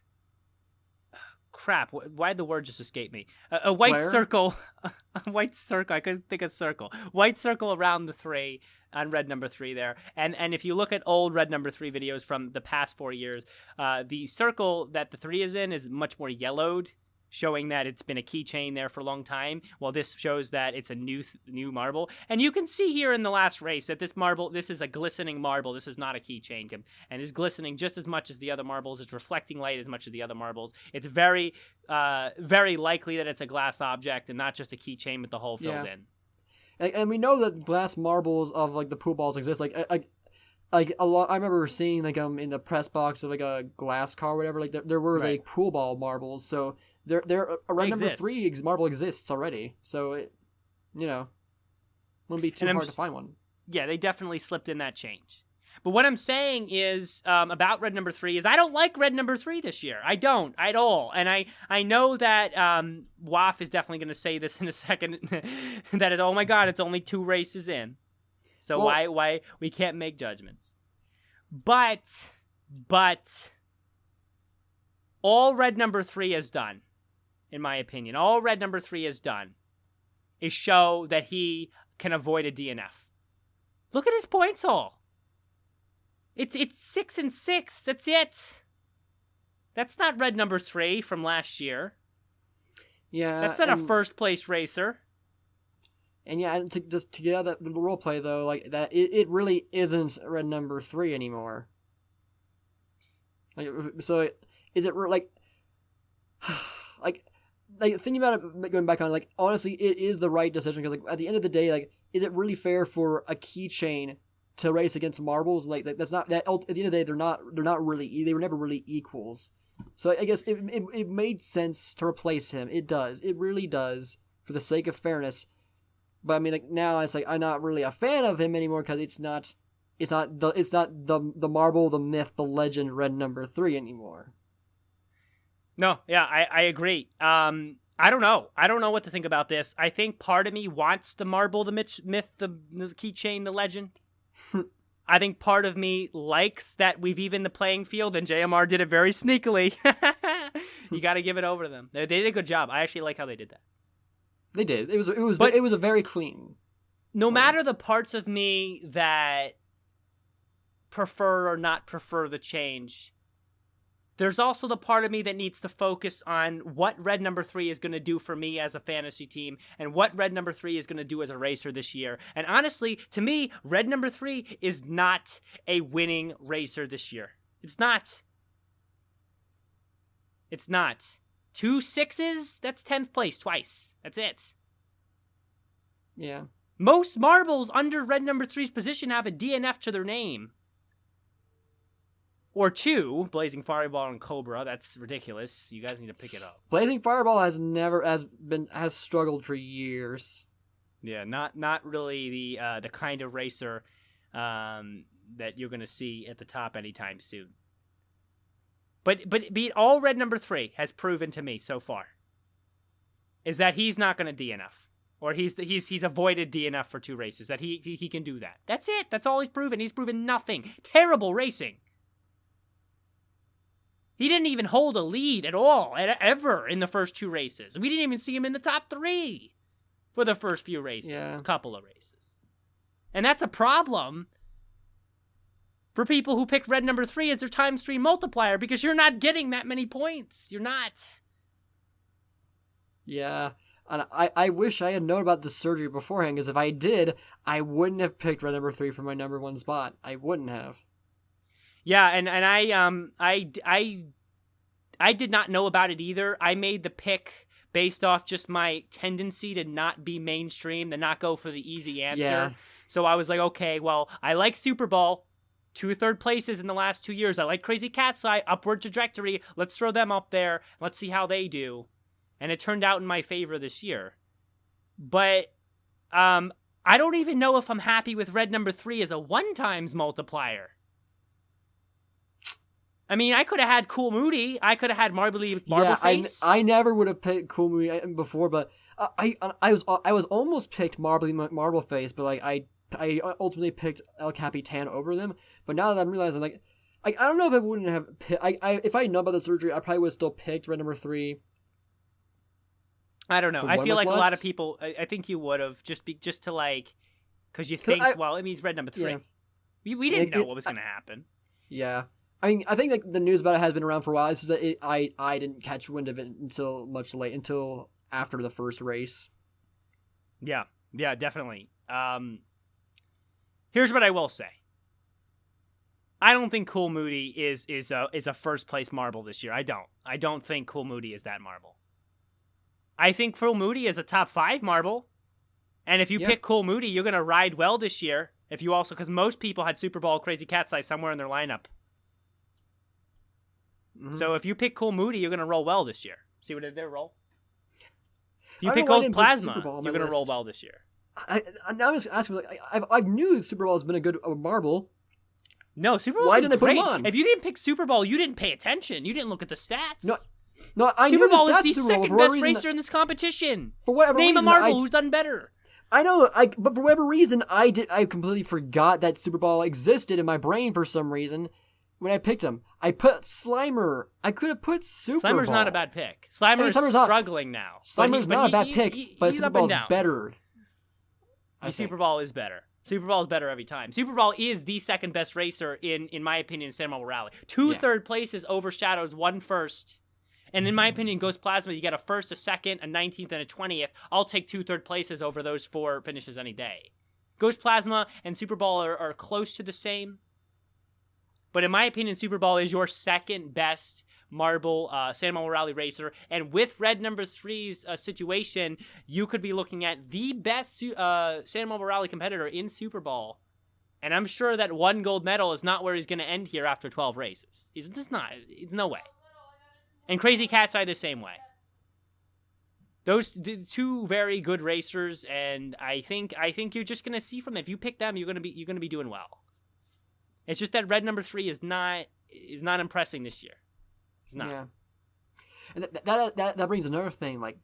Crap! Why did the word just escape me? A white circle, a white circle. I couldn't think of circle. White circle around the 3 on red number 3 there. And if you look at old red number 3 videos from the past 4 years, the circle that the 3 is in is much more yellowed, showing that it's been a keychain there for a long time. While this shows that it's a new marble. And you can see here in the last race that this marble, this is a glistening marble. This is not a keychain, and it's glistening just as much as the other marbles. It's reflecting light as much as the other marbles. It's very, very likely that it's a glass object and not just a keychain with the hole filled in. And we know that glass marbles of like the pool balls exist. Like a lot. I remember seeing like in the press box of like a glass car or whatever. Like there were like pool ball marbles. So there a red number 3 marble exists already. So it, wouldn't be too hard to find one. Yeah, they definitely slipped in that change. But what I'm saying is about red number 3 is I don't like red number 3 this year. I don't at all. And I know that WAF is definitely going to say this in a second, that oh my God, it's only 2 races in. So why we can't make judgments. But all red number 3 has done, in my opinion, all red number 3 has done is show that he can avoid a DNF. Look at his points haul. It's 6 and 6. That's it. That's not red number 3 from last year. Yeah, that's not a first place racer. And yeah, and to get out the role play though, like that, it really isn't red number 3 anymore. Like, so is it like thinking about it, going back on, like honestly, it is the right decision because like at the end of the day, like is it really fair for a keychain to race against marbles? Like that's not that. At the end of the day, they're not really. They were never really equals. So I guess it made sense to replace him. It does. It really does for the sake of fairness. But I mean, like now it's like I'm not really a fan of him anymore because it's not the marble, the myth, the legend, red number 3 anymore. No, yeah, I agree. I don't know. I don't know what to think about this. I think part of me wants the marble, the myth, the keychain, the legend. I think part of me likes that we've evened the playing field, and JMR did it very sneakily. You got to give it over to them. They did a good job. I actually like how they did that. They did. It was a very clean. No matter the parts of me that prefer or not prefer the change, there's also the part of me that needs to focus on what red number 3 is going to do for me as a fantasy team and what red number 3 is going to do as a racer this year. And honestly, to me, red number 3 is not a winning racer this year. It's not. It's not. 2 6s, that's 10th place twice. That's it. Yeah. Most marbles under red number 3's position have a DNF to their name. Or 2, Blazing Fireball and Cobra. That's ridiculous. You guys need to pick it up. Blazing Fireball has struggled for years. Yeah, not really the kind of racer that you're going to see at the top anytime soon. But all red number 3 has proven to me so far is that he's not going to DNF, or he's avoided DNF for 2 races. That he can do that. That's it. That's all he's proven. He's proven nothing. Terrible racing. He didn't even hold a lead at all, ever in the first 2 races. We didn't even see him in the top 3 for the first few races, couple of races. And that's a problem for people who picked red number 3 as their times 3 multiplier, because you're not getting that many points. You're not. Yeah. And I wish I had known about the surgery beforehand, because if I did, I wouldn't have picked red number 3 for my number 1 spot. I wouldn't have. Yeah, and I did not know about it either. I made the pick based off just my tendency to not be mainstream, to not go for the easy answer. Yeah. So I was like, okay, well, I like Super Bowl, 2 third places in the last 2 years. I like Crazy Cat's Eye, upward trajectory. Let's throw them up there. Let's see how they do. And it turned out in my favor this year. But I don't even know if I'm happy with red number 3 as a 1 times multiplier. I mean, I could have had Cool Moody. I could have had Marbleface. I never would have picked Cool Moody before, but I was almost picked Marbleface, but like I ultimately picked El Capitan over them. But now that I'm realizing, like, I don't know if I wouldn't have if I had known about the surgery, I probably would have still picked red number 3. I don't know. I feel like a lot of people. I think you would have just to like, because you think, well, it means red number 3. Yeah. We didn't know what was going to happen. Yeah. I mean, I think like the news about it has been around for a while. It's just that I didn't catch wind of it until after the first race. Yeah, definitely. Here's what I will say. I don't think Cool Moody is a first place marble this year. I don't think Cool Moody is that marble. I think Cool Moody is a top 5 marble, and if you pick Cool Moody, you're gonna ride well this year. If you also, because most people had Super Bowl Crazy Cat's Eye somewhere in their lineup. Mm-hmm. So if you pick Cool Moody, you're going to roll well this year. See what they did roll? If you pick Ghost Plasma, you're going to roll well this year. I was asking, like, I knew Super Bowl has been a good marble. No, Super Bowl. Why didn't I put him on? If you didn't pick Super Bowl, you didn't pay attention. You didn't look at the stats. No, I knew the stats. Super Bowl is the second best racer in this competition. For whatever reason, name a marble who's done better. I know, but for whatever reason, I completely forgot that Super Bowl existed in my brain for some reason. When I picked him, I put Slimer. I could have put Super Bowl. Slimer's not a bad pick. Slimer's struggling now. Slimer's not a bad pick, but Super Bowl's better. Super Bowl is better. Super Bowl is better every time. Super Bowl is the second best racer in my opinion, in San Marble Rally. 2 third places overshadows 1 first. And in my opinion, Ghost Plasma, you get a first, a second, a 19th, and a 20th. I'll take 2 third places over those 4 finishes any day. Ghost Plasma and Super Bowl are close to the same. But in my opinion, Super Bowl is your second best marble San Marble Rally racer. And with red number 3's situation, you could be looking at the best San Marble Rally competitor in Super Bowl. And I'm sure that 1 gold medal is not where he's going to end here after 12 races. It's just not. It's no way. And Crazy Cat's Eye the same way. Those 2 very good racers, and I think you're just going to see from them. If you pick them, you're going to be doing well. It's just that red number 3 is not impressing this year. It's not. Yeah. And that brings another thing. Like,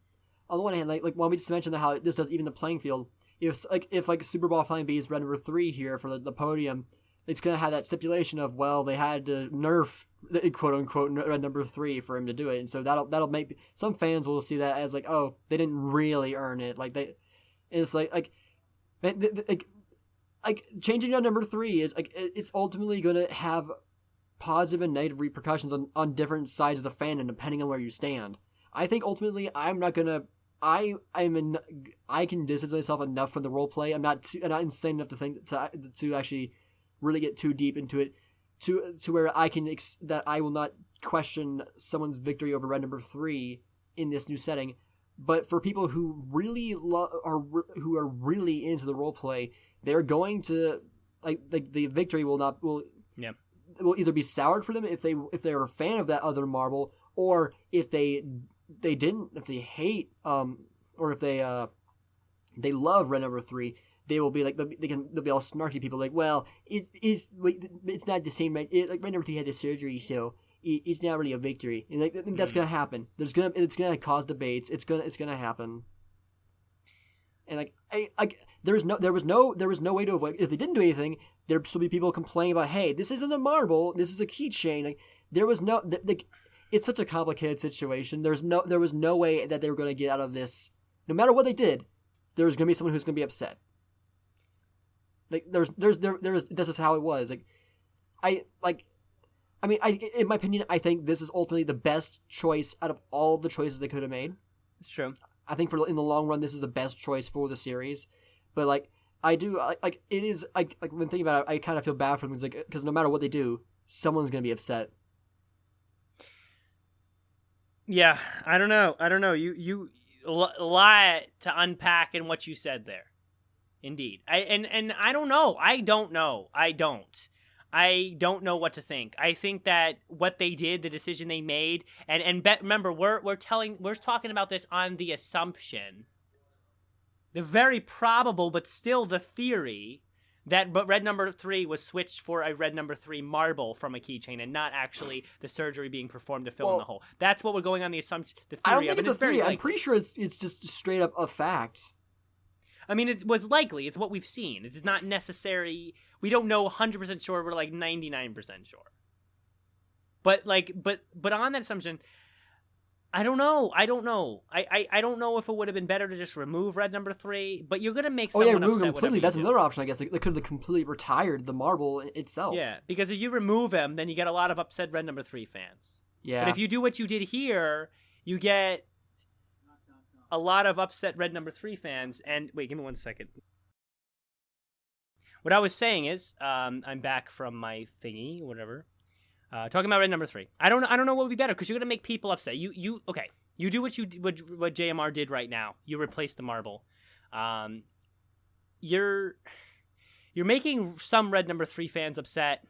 on the one hand, like when we just mentioned how this does even the playing field. If Super Bowl Flying B is red number 3 here for the podium, it's gonna have that stipulation of, well, they had to nerf quote unquote red number 3 for him to do it, and so that'll make some fans will see that as like, oh, they didn't really earn it. Like it's like changing on number 3 is like it's ultimately going to have positive and negative repercussions on different sides of the fandom depending on where you stand. I think ultimately I'm not gonna. I can distance myself enough from the role play. I'm not insane enough to think to actually really get too deep into it to where I can that I will not question someone's victory over red number 3 in this new setting. But for people who really who are really into the role play, they're going to like the victory will either be soured for them if they're a fan of that other marble, or if they hate or if they love red number 3, they will be like, they'll be all snarky people like, well, it's not the same, right? Like red number 3 had the surgery, so it's not really a victory. And like that's gonna happen. It's gonna cause debates. It's gonna happen. And like there was no way to avoid. If they didn't do anything, there'd still be people complaining about, hey, this isn't a marble, this is a keychain. Like there was no like, it's such a complicated situation. There was no way that they were going to get out of this. No matter what they did, there was going to be someone who's going to be upset. Like there's this is how it was. Like in my opinion, I think this is ultimately the best choice out of all the choices they could have made. It's true. I think in the long run, this is the best choice for the series. But like it is like when thinking about it, I kind of feel bad for them because no matter what they do, someone's going to be upset. Yeah, I don't know. You a lot to unpack in what you said there. Indeed. I don't know. I don't know what to think. I think that what they did, the decision they made, remember, we're talking about this on the assumption, the very probable but still the theory that red number 3 was switched for a red number 3 marble from a keychain and not actually the surgery being performed to fill in the hole. That's what we're going on the assumption. The theory I don't think of, it's a theory. I'm pretty sure it's just straight up a fact. I mean, it was likely. It's what we've seen. It's not necessary. We don't know 100% sure. We're like 99% sure. But on that assumption, I don't know. I don't know if it would have been better to just remove red number 3, but you're going to make someone remove upset him completely. That's do. another option, I guess. They could have completely retired the marble itself. Yeah, because if you remove him, then you get a lot of upset red number 3 fans. Yeah. But if you do what you did here, you get a lot of upset red number 3 fans. And wait, give me 1 second. What I was saying is, I'm back from my thingy, whatever. Talking about red number 3. I don't know what would be better because you're gonna make people upset. You do what JMR did right now. You replace the marble. You're making some red number 3 fans upset,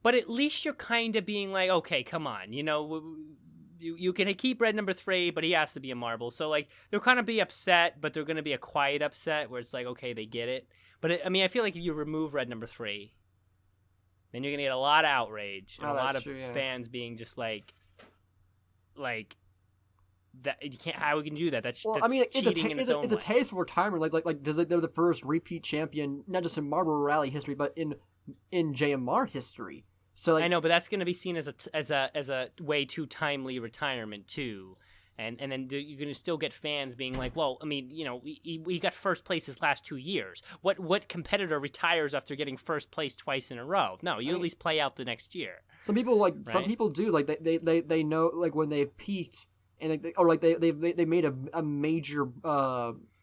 but at least you're kind of being like, okay, come on, you can keep red number 3, but he has to be a marble. So like they'll kind of be upset, but they're gonna be a quiet upset where it's like, okay, they get it. But I feel like if you remove red number 3. Then you're gonna get a lot of outrage and a lot of fans being just like that. You can't. How we can do that? That's it's a tasteful retirement. Like they're the first repeat champion, not just in Marble Rally history, but in JMR history. So like, I know, but that's gonna be seen as a way too timely retirement too. And then you're going to still get fans being like, well, I mean, we got first place his last 2 years. What competitor retires after getting first place twice in a row? No, at least play out the next year. Some people some people do like they know like when they've peaked and they made a major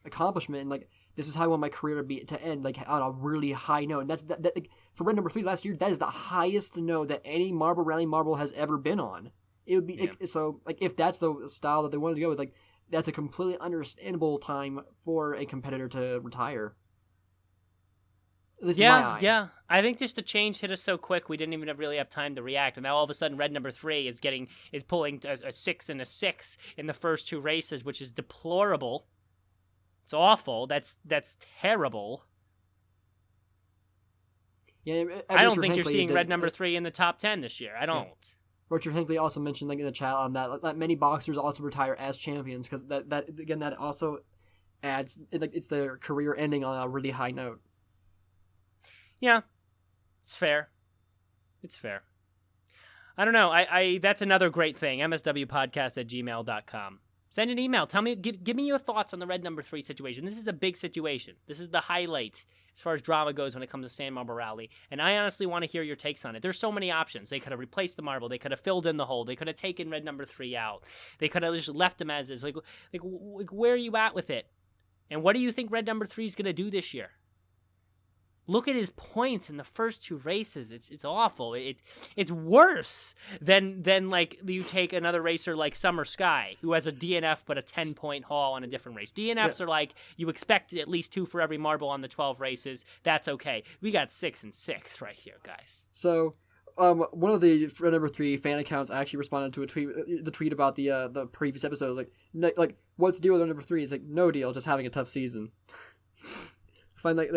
accomplishment and like this is how I want my career to end like on a really high note. And that's that like, for red number 3 last year, that is the highest note that any Marble Rally marble has ever been on. It would be so like if that's the style that they wanted to go with, like that's a completely understandable time for a competitor to retire. Yeah. I think just the change hit us so quick we didn't even really have time to react, and now all of a sudden red number 3 is pulling a 6 and a 6 in the first 2 races, which is deplorable. It's awful. That's terrible. Yeah, I don't think you're seeing red number 3 in the top 10 this year. I don't. Yeah. Richard Hinckley also mentioned like in the chat on that many boxers also retire as champions because that also adds it's their career ending on a really high note. Yeah, it's fair. I don't know. I that's another great thing. MSWpodcast@gmail.com. Send an email. Tell me, give me your thoughts on the red number 3 situation. This is a big situation. This is the highlight as far as drama goes when it comes to San Marble Rally. And I honestly want to hear your takes on it. There's so many options. They could have replaced the marble. They could have filled in the hole. They could have taken red number 3 out. They could have just left him as is. Like where are you at with it? And what do you think red number 3 is going to do this year? Look at his points in the first 2 races. It's awful. It's worse than like you take another racer like Summer Sky, who has a DNF but a 10-point haul on a different race. DNFs are like you expect at least 2 for every marble on the 12 races. That's okay. We got 6 and 6 right here, guys. So one of the red number 3 fan accounts actually responded to the tweet about the previous episode. Like what's the deal with red number 3? It's like no deal, just having a tough season. Find like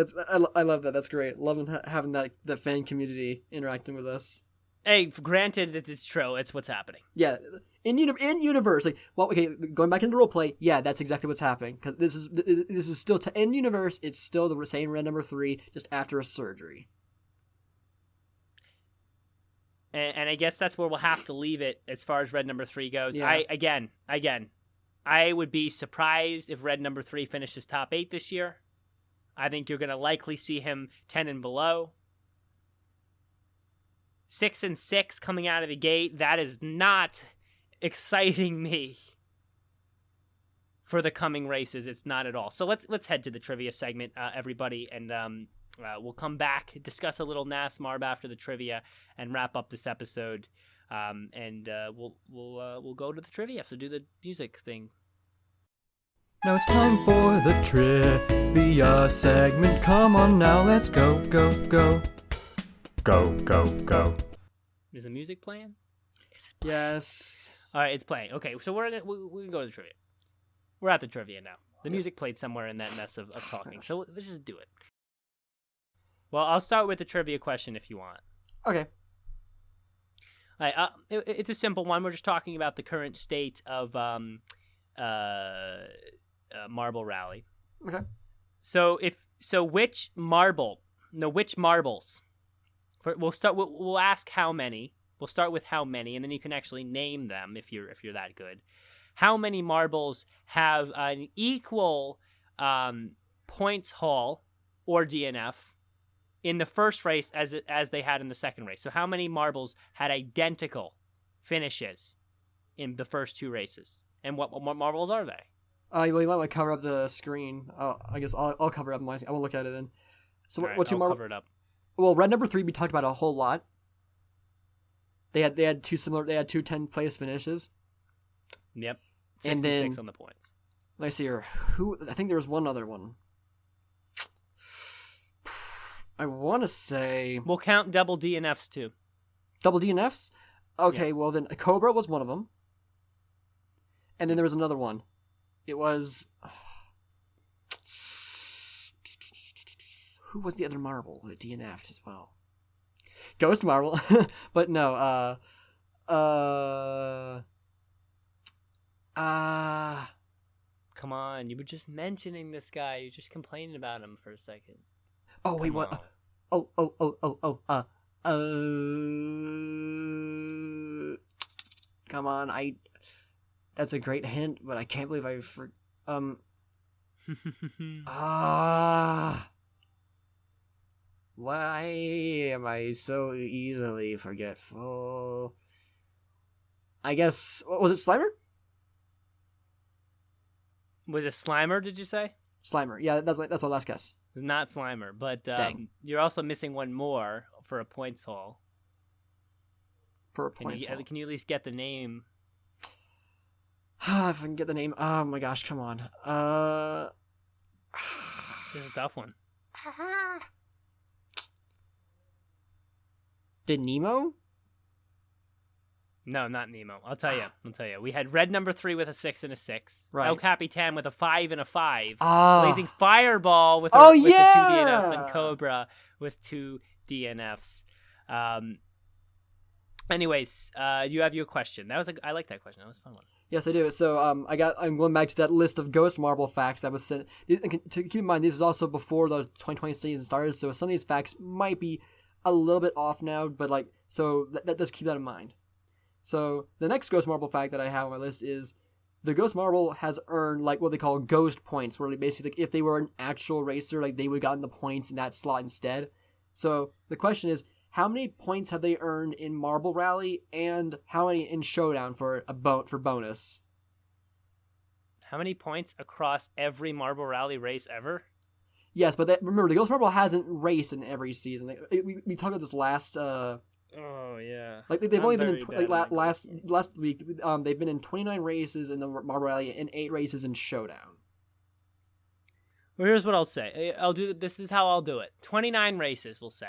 I love that. That's great. Loving having that fan community interacting with us. Hey, granted that it's true. It's what's happening. Yeah, in universe. Like, well, okay, going back into roleplay. Yeah, that's exactly what's happening because this is still in universe. It's still the same red number 3, just after a surgery. And I guess that's where we'll have to leave it as far as red number 3 goes. Yeah. I would be surprised if red number 3 finishes top 8 this year. I think you're going to likely see him 10 and below. 6-6 coming out of the gate. That is not exciting me for the coming races. It's not at all. So let's head to the trivia segment, everybody, and we'll come back, discuss a little NASMARB after the trivia, and wrap up this episode. And we'll go to the trivia. So do the music thing. Now it's time for the trivia segment. Come on now, let's go. Go. Is the music playing? Is it playing? Yes. All right, it's playing. Okay, so we're gonna go to the trivia. We're at the trivia now. The music played somewhere in that mess of talking. So let's just do it. Well, I'll start with the trivia question if you want. Okay. All right, it's a simple one. We're just talking about the current state of Marble Rally. Okay. So which marbles? We'll ask how many. We'll start with how many, and then you can actually name them if you're that good. How many marbles have an equal points haul or DNF in the first race as they had in the second race? So how many marbles had identical finishes in the first 2 races? And what marbles are they? Well, you might want to cover up the screen. I guess I'll cover up my. I won't look at it then. So All right, what 2 marbles? Cover it up. Well, red number 3 we talked about a whole lot. They had 2 similar. They had 2 10th-place finishes. Yep. 6 and then 6 on the points. Let's see here. I think there was one other one. I want to say We'll count double DNFs too. Double DNFs. Okay, Yeah. well then Cobra was one of them. And then there was another one. It was who was the other marble that DNF'd as well? Ghost Marble. But no, Come on, you were just mentioning this guy. You're just complaining about him for a second. Oh wait, what? On. Come on, that's a great hint, but I can't believe why am I so easily forgetful? I guess, was it Slimer? Was it Slimer, did you say? Slimer, yeah, that's my last guess. It's not Slimer, but Dang. you're also missing one more for a points haul. For a points haul. Can you at least get the name? If I can get the name. Oh my gosh, come on. This is a tough one. Did Nemo? No, not Nemo. I'll tell you. We had red number 3 with a 6 and a 6. Right. El Capitan with a 5 and a 5. Ah. Blazing Fireball with the 2 DNFs, and Cobra with 2 DNFs. Anyways, you have your question. I like that question. That was a fun one. Yes, I do. So I'm going back to that list of Ghost Marble facts that was sent. To keep in mind, this is also before the 2020 season started, so some of these facts might be a little bit off now, but so that does keep that in mind. So the next Ghost Marble fact that I have on my list is the Ghost Marble has earned what they call ghost points, where basically if they were an actual racer, they would have gotten the points in that slot instead. So the question is, how many points have they earned in Marble Rally, and how many in Showdown for bonus? How many points across every Marble Rally race ever? Yes, but remember, the Ghost Marble hasn't raced in every season. We talked about this last. Oh yeah. They've only been in last week. They've been in 29 races in the Marble Rally and 8 races in Showdown. Well, here's what I'll say. This is how I'll do it. 29 races, we'll say.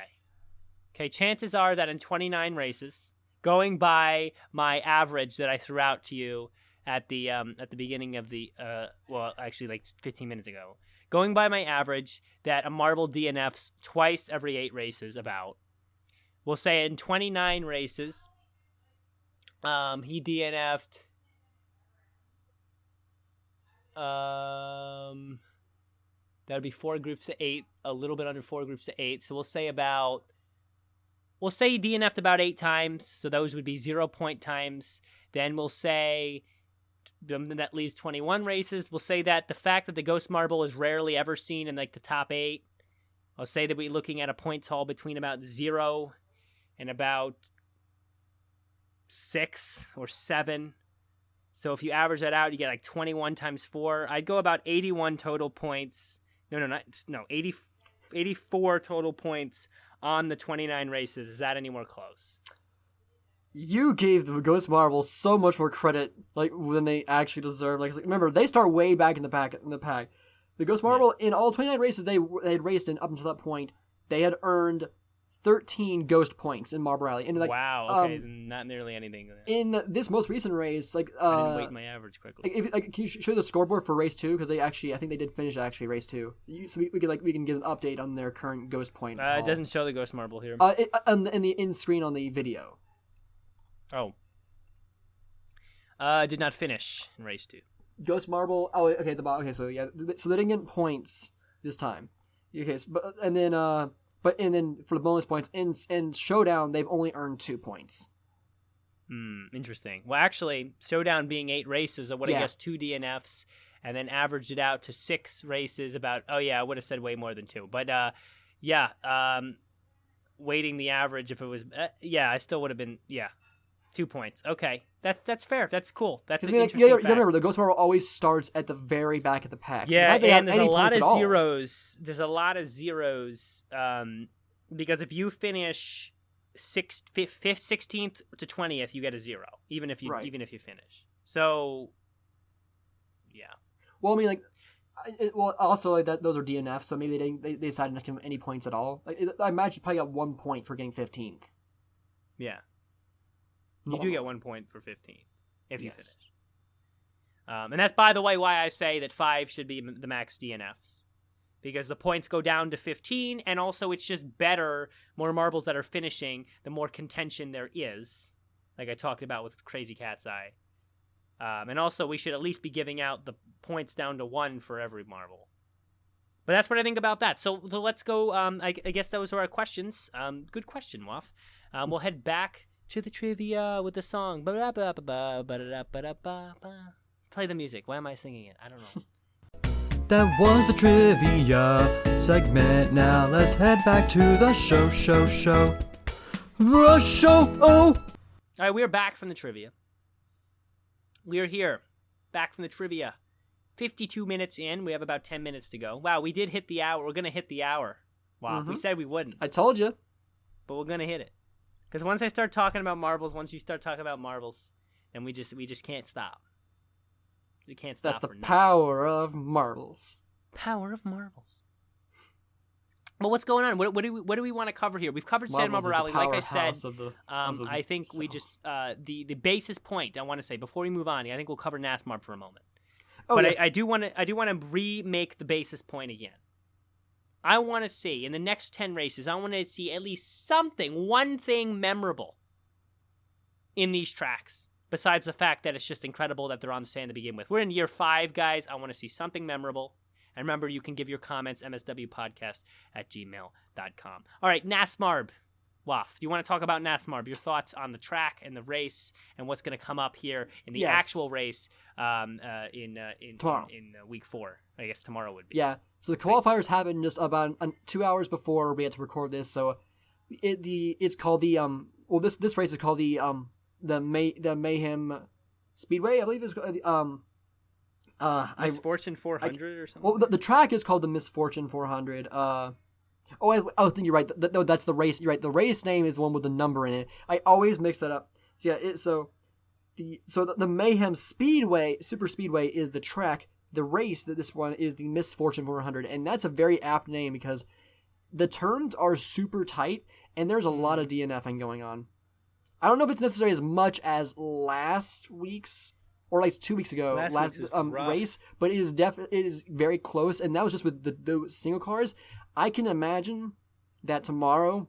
Okay, chances are that in 29 races, going by my average that I threw out to you at the beginning of the 15 minutes ago, going by my average that a marble DNFs twice every 8 races about. We'll say in 29 races, he DNF'd that would be 4 groups of 8, a little bit under 4 groups of 8. So we'll say he DNF'd about 8 times. So those would be 0-point times. Then we'll say that leaves 21 races. We'll say that the fact that the Ghost Marble is rarely ever seen in like the top 8. I'll say that we're looking at a points haul between about 0 and about 6 or 7. So if you average that out, you get like 21 times 4. I'd go about 81 total points. 84 total points on the 29 races. Is that any more close? You gave the Ghost Marble so much more credit than they actually deserve. Remember, they start way back in the pack. The Ghost Marble, in all 29 races they had raced in up until that point, they had earned 13 ghost points in Marble Rally. And wow, okay, not nearly anything. In this most recent race, I didn't weight my average quickly. Can you show the scoreboard for race 2? Because I think they did finish race 2. So we can get an update on their current ghost point. It doesn't show the Ghost Marble here. In screen on the video. Oh. Did not finish in race 2. Ghost Marble. Oh, okay. At the bottom. Okay, so yeah, so they didn't get points this time. Okay, and then for the bonus points in Showdown, they've only earned 2 points. Interesting. Well, actually, Showdown being 8 races, I would have guessed 2 DNFs, and then averaged it out to 6 races. I would have said way more than 2. But weighting the average, if it was, I still would have been 2 points. Okay, that's fair. That's cool. That's an interesting fact. You remember the Ghost Marble always starts at the very back of the pack. Yeah, so and there's a lot of zeros. There's a lot of zeros because if you finish 16th to 20th, you get a 0, even if you finish. So, yeah. Well, I mean, also that those are DNFs, so maybe they decided not to give him any points at all. I imagine you probably got 1 point for getting 15th. Yeah. You do get 1 point for 15 if you finish. And that's, by the way, why I say that 5 should be the max DNFs. Because the points go down to 15, and also it's just better, more marbles that are finishing, the more contention there is, like I talked about with Crazy Cat's Eye. And also, we should at least be giving out the points down to 1 for every marble. But that's what I think about that. So let's go. I guess those are our questions. Good question, Waff. We'll head back to the trivia with the song. Play the music. Why am I singing it? I don't know. That was the trivia segment. Now let's head back to the show. The show. Oh. All right, we're back from the trivia. We're here, back from the trivia. 52 minutes in. We have about 10 minutes to go. Wow, we did hit the hour. We're going to hit the hour. Wow, we said we wouldn't. I told you. But we're going to hit it. Because once I start talking about marbles, then we just can't stop. We can't stop. That's the power of marbles. Power of marbles. Well, what's going on? What do we want to cover here? We've covered San Marble Rally. Like I said, I think we just the basis point I want to say before we move on. I think we'll cover NASMARB for a moment. Oh, but yes. I do want to remake the basis point again. I want to see in the next 10 races. I want to see at least one thing memorable in these tracks. Besides the fact that it's just incredible that they're on the sand to begin with. We're in year 5, guys. I want to see something memorable. And remember, you can give your comments, mswpodcast@gmail.com. All right, NASMARB. Waff, do you want to talk about NASMARB? Your thoughts on the track and the race and what's going to come up here in the actual race in week 4. I guess tomorrow would be. Yeah, so the qualifiers happened just about 2 hours before we had to record this. So it's called the this race is called the Mayhem Speedway, I believe it's Misfortune 400 or something. Well, the track is called the Misfortune 400. I think you're right. That's the race. You're right. The race name is the one with the number in it. I always mix that up. So the Mayhem Speedway, Super Speedway is the track. The race that this one is the Misfortune 400, and that's a very apt name because the turns are super tight and there's a lot of DNFing going on. I don't know if it's necessarily as much as last week's or like 2 weeks ago, last race, but it is very close, and that was just with the single cars. I can imagine that tomorrow,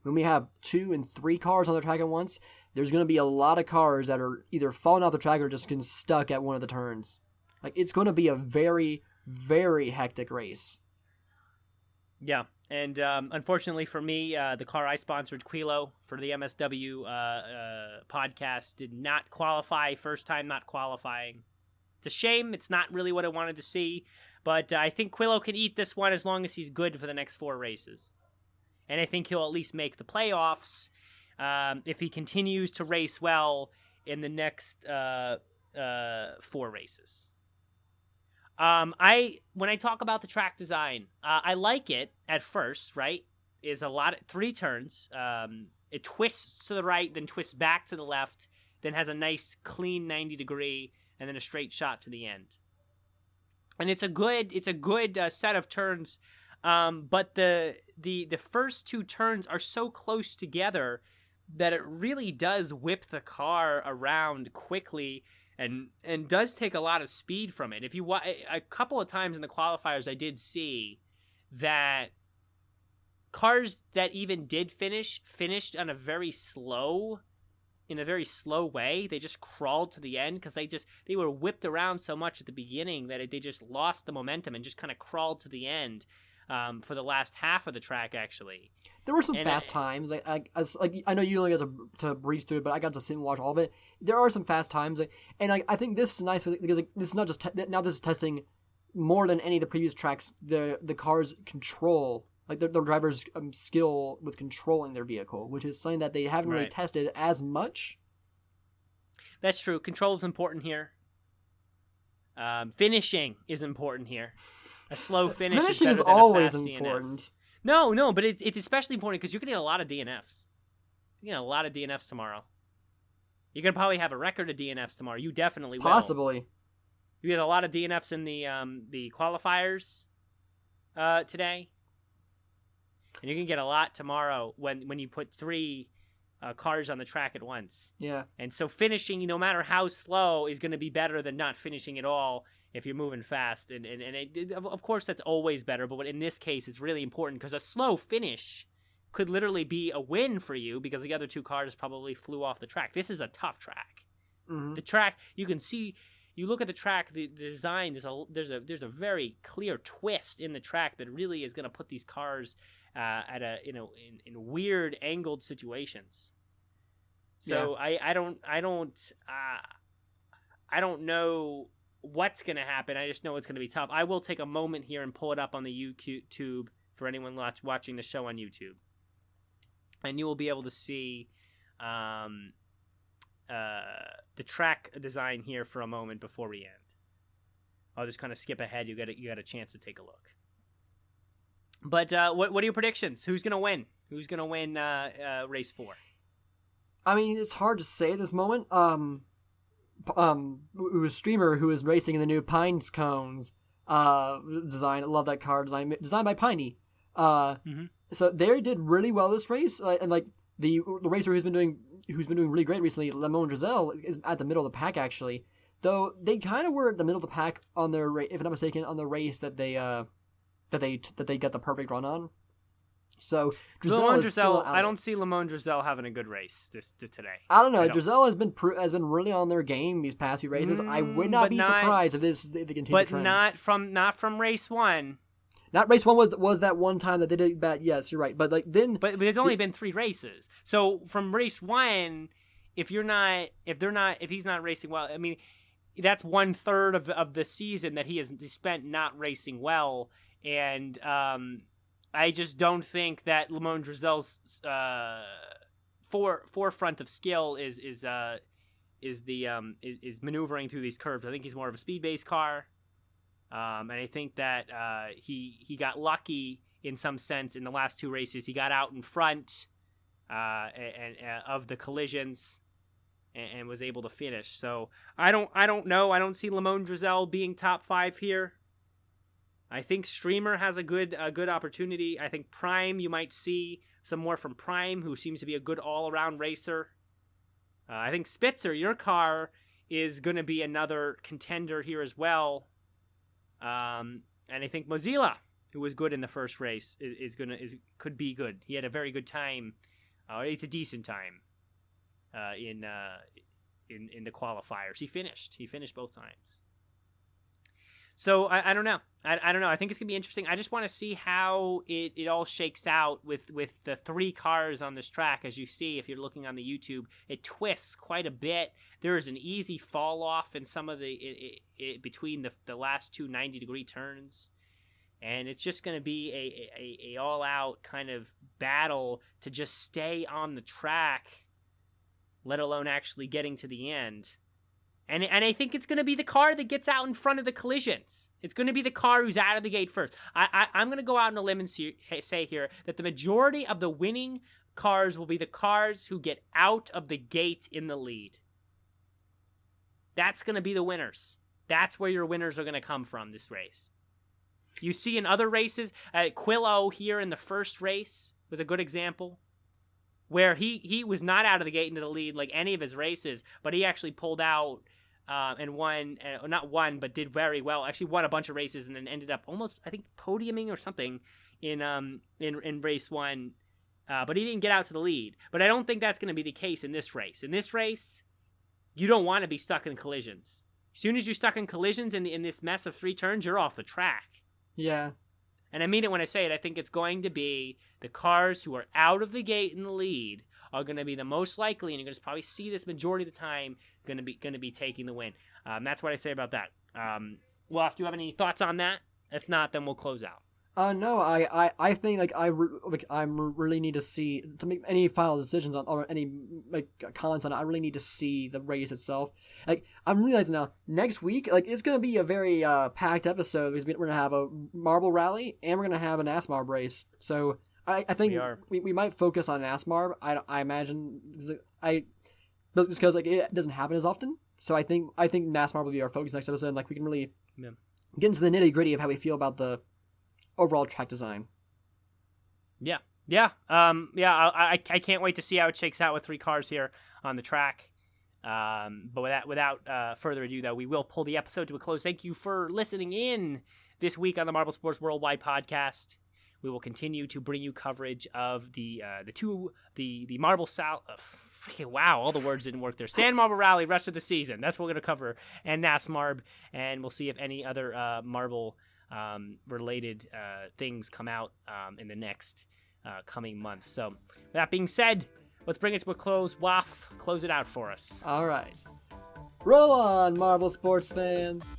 when we have 2 and 3 cars on the track at once, there's going to be a lot of cars that are either falling off the track or just getting stuck at one of the turns. Like, it's going to be a very, very hectic race. Yeah, and unfortunately for me, the car I sponsored, Quilo, for the MSW podcast, did not qualify. First time not qualifying. It's a shame. It's not really what I wanted to see. But I think Quilo can eat this one as long as he's good for the next 4 races. And I think he'll at least make the playoffs if he continues to race well in the next 4 races. When I talk about the track design, I like it at first, right? Is a lot of 3 turns. It twists to the right, then twists back to the left, then has a nice clean 90-degree, and then a straight shot to the end. And it's a good set of turns, but the first 2 turns are so close together that it really does whip the car around quickly. And does take a lot of speed from it. If you a couple of times in the qualifiers, I did see that cars that even did finished on a very slow way. They just crawled to the end because they were whipped around so much at the beginning that they just lost the momentum and just kind of crawled to the end for the last half of the track. Actually, there were some fast times. I know you only got to breeze through it, but I got to sit and watch all of it. There are some fast times, and I think this is nice because this is not just now. This is testing more than any of the previous tracks. The car's control, like the driver's skill with controlling their vehicle, which is something that they haven't really tested as much. That's true. Control is important here. Finishing is important here. A slow finish. Finishing is better than always important. DNF. No, but it's especially important because you're getting a lot of DNFs. You're getting a lot of DNFs tomorrow. You're gonna probably have a record of DNFs tomorrow. You definitely will. Possibly. You get a lot of DNFs in the qualifiers today, and you're gonna get a lot tomorrow when you put 3 cars on the track at once. Yeah. And so finishing, no matter how slow, is gonna be better than not finishing at all if you're moving fast. And of course that's always better, but in this case it's really important because a slow finish could literally be a win for you because the other 2 cars probably flew off the track. This is a tough track. Mm-hmm. The track, you can see, you look at the track, the design. There's a very clear twist in the track that really is going to put these cars in weird angled situations. So yeah. I don't know what's going to happen. I just know it's going to be tough. I will take a moment here and pull it up on the YouTube for anyone watching the show on YouTube. And you will be able to see the track design here for a moment before we end. I'll just kind of skip ahead. You got a chance to take a look. But what are your predictions? Who's gonna win? Who's gonna win race 4? I mean, it's hard to say at this moment. It was Streamer who was racing in the new Pines cones design. I love that car design, designed by Piney. So they did really well this race, and like the racer who's been doing really great recently, Lemon Drizel, is at the middle of the pack actually. Though they kind of were at the middle of the pack on their, if I'm not mistaken, on the race that they got the perfect run on. So Drizel is still out. I don't see Lemon Drizel having a good race today. I don't know. Drizel has been really on their game these past few races. I would not be surprised if they continue. But trend. not from race 1. Not race 1 was that one time that they did bad. Yes, you're right. But like then, but there's only been 3 races. So from race 1, if he's not racing well, I mean, that's 1/3 of the season that he has spent not racing well, and I just don't think that Lemon Drizel's forefront of skill is maneuvering through these curves. I think he's more of a speed-based car. And I think that he got lucky in some sense in the last 2 races. He got out in front of the collisions and was able to finish. So I don't know. I don't see Lemon Drizel being top 5 here. I think Streamer has a good opportunity. I think Prime, you might see some more from Prime, who seems to be a good all-around racer. I think Spitzer, your car is going to be another contender here as well. And I think Mozilla, who was good in the first race, could be good. He had a very good time. It's a decent time in the qualifiers. He finished both times. So I don't know. I don't know. I think it's gonna be interesting. I just want to see how it all shakes out with the 3 cars on this track. As you see, if you're looking on the YouTube, it twists quite a bit. There is an easy fall off in some of between the last 2 90-degree turns, and it's just gonna be a all out kind of battle to just stay on the track, let alone actually getting to the end. And I think it's going to be the car that gets out in front of the collisions. It's going to be the car who's out of the gate first. I'm going to go out on a limb and say here that the majority of the winning cars will be the cars who get out of the gate in the lead. That's going to be the winners. That's where your winners are going to come from this race. You see in other races, Quillo here in the first race was a good example, where he was not out of the gate into the lead like any of his races, but he actually pulled out and won, not won, but did very well. Actually won a bunch of races and then ended up almost, I think, podiuming or something in race 1. But he didn't get out to the lead. But I don't think that's going to be the case in this race. In this race, you don't want to be stuck in collisions. As soon as you're stuck in collisions in this mess of 3 turns, you're off the track. Yeah. And I mean it when I say it. I think it's going to be the cars who are out of the gate in the lead are going to be the most likely, and you're going to probably see this majority of the time, going to be taking the win. That's what I say about that. Wolf, do you have any thoughts on that? If not, then we'll close out. No, I think I really need to see, to make any final decisions on, or any comments on it. I really need to see the race itself. I'm realizing now, next week, it's gonna be a very packed episode because we're gonna have a marble rally and we're gonna have a NASMARB race. So I think we might focus on NASMARB. I imagine just because it doesn't happen as often. So I think NASMARB will be our focus next episode. And we can really get into the nitty gritty of how we feel about the overall track design. I can't wait to see how it shakes out with 3 cars here on the track. But without further ado, though, we will pull the episode to a close. Thank you for listening in this week on the Marble Sports Worldwide podcast. We will continue to bring you coverage of the Marble South. Wow, all the words didn't work there. Sand Marble Rally, rest of the season. That's what we're going to cover, and NASMARB, and we'll see if any other marble related things come out in the next coming months. So, with that being said, let's bring it to a close. Waf, close it out for us. All right. Roll on, Marble Sports fans.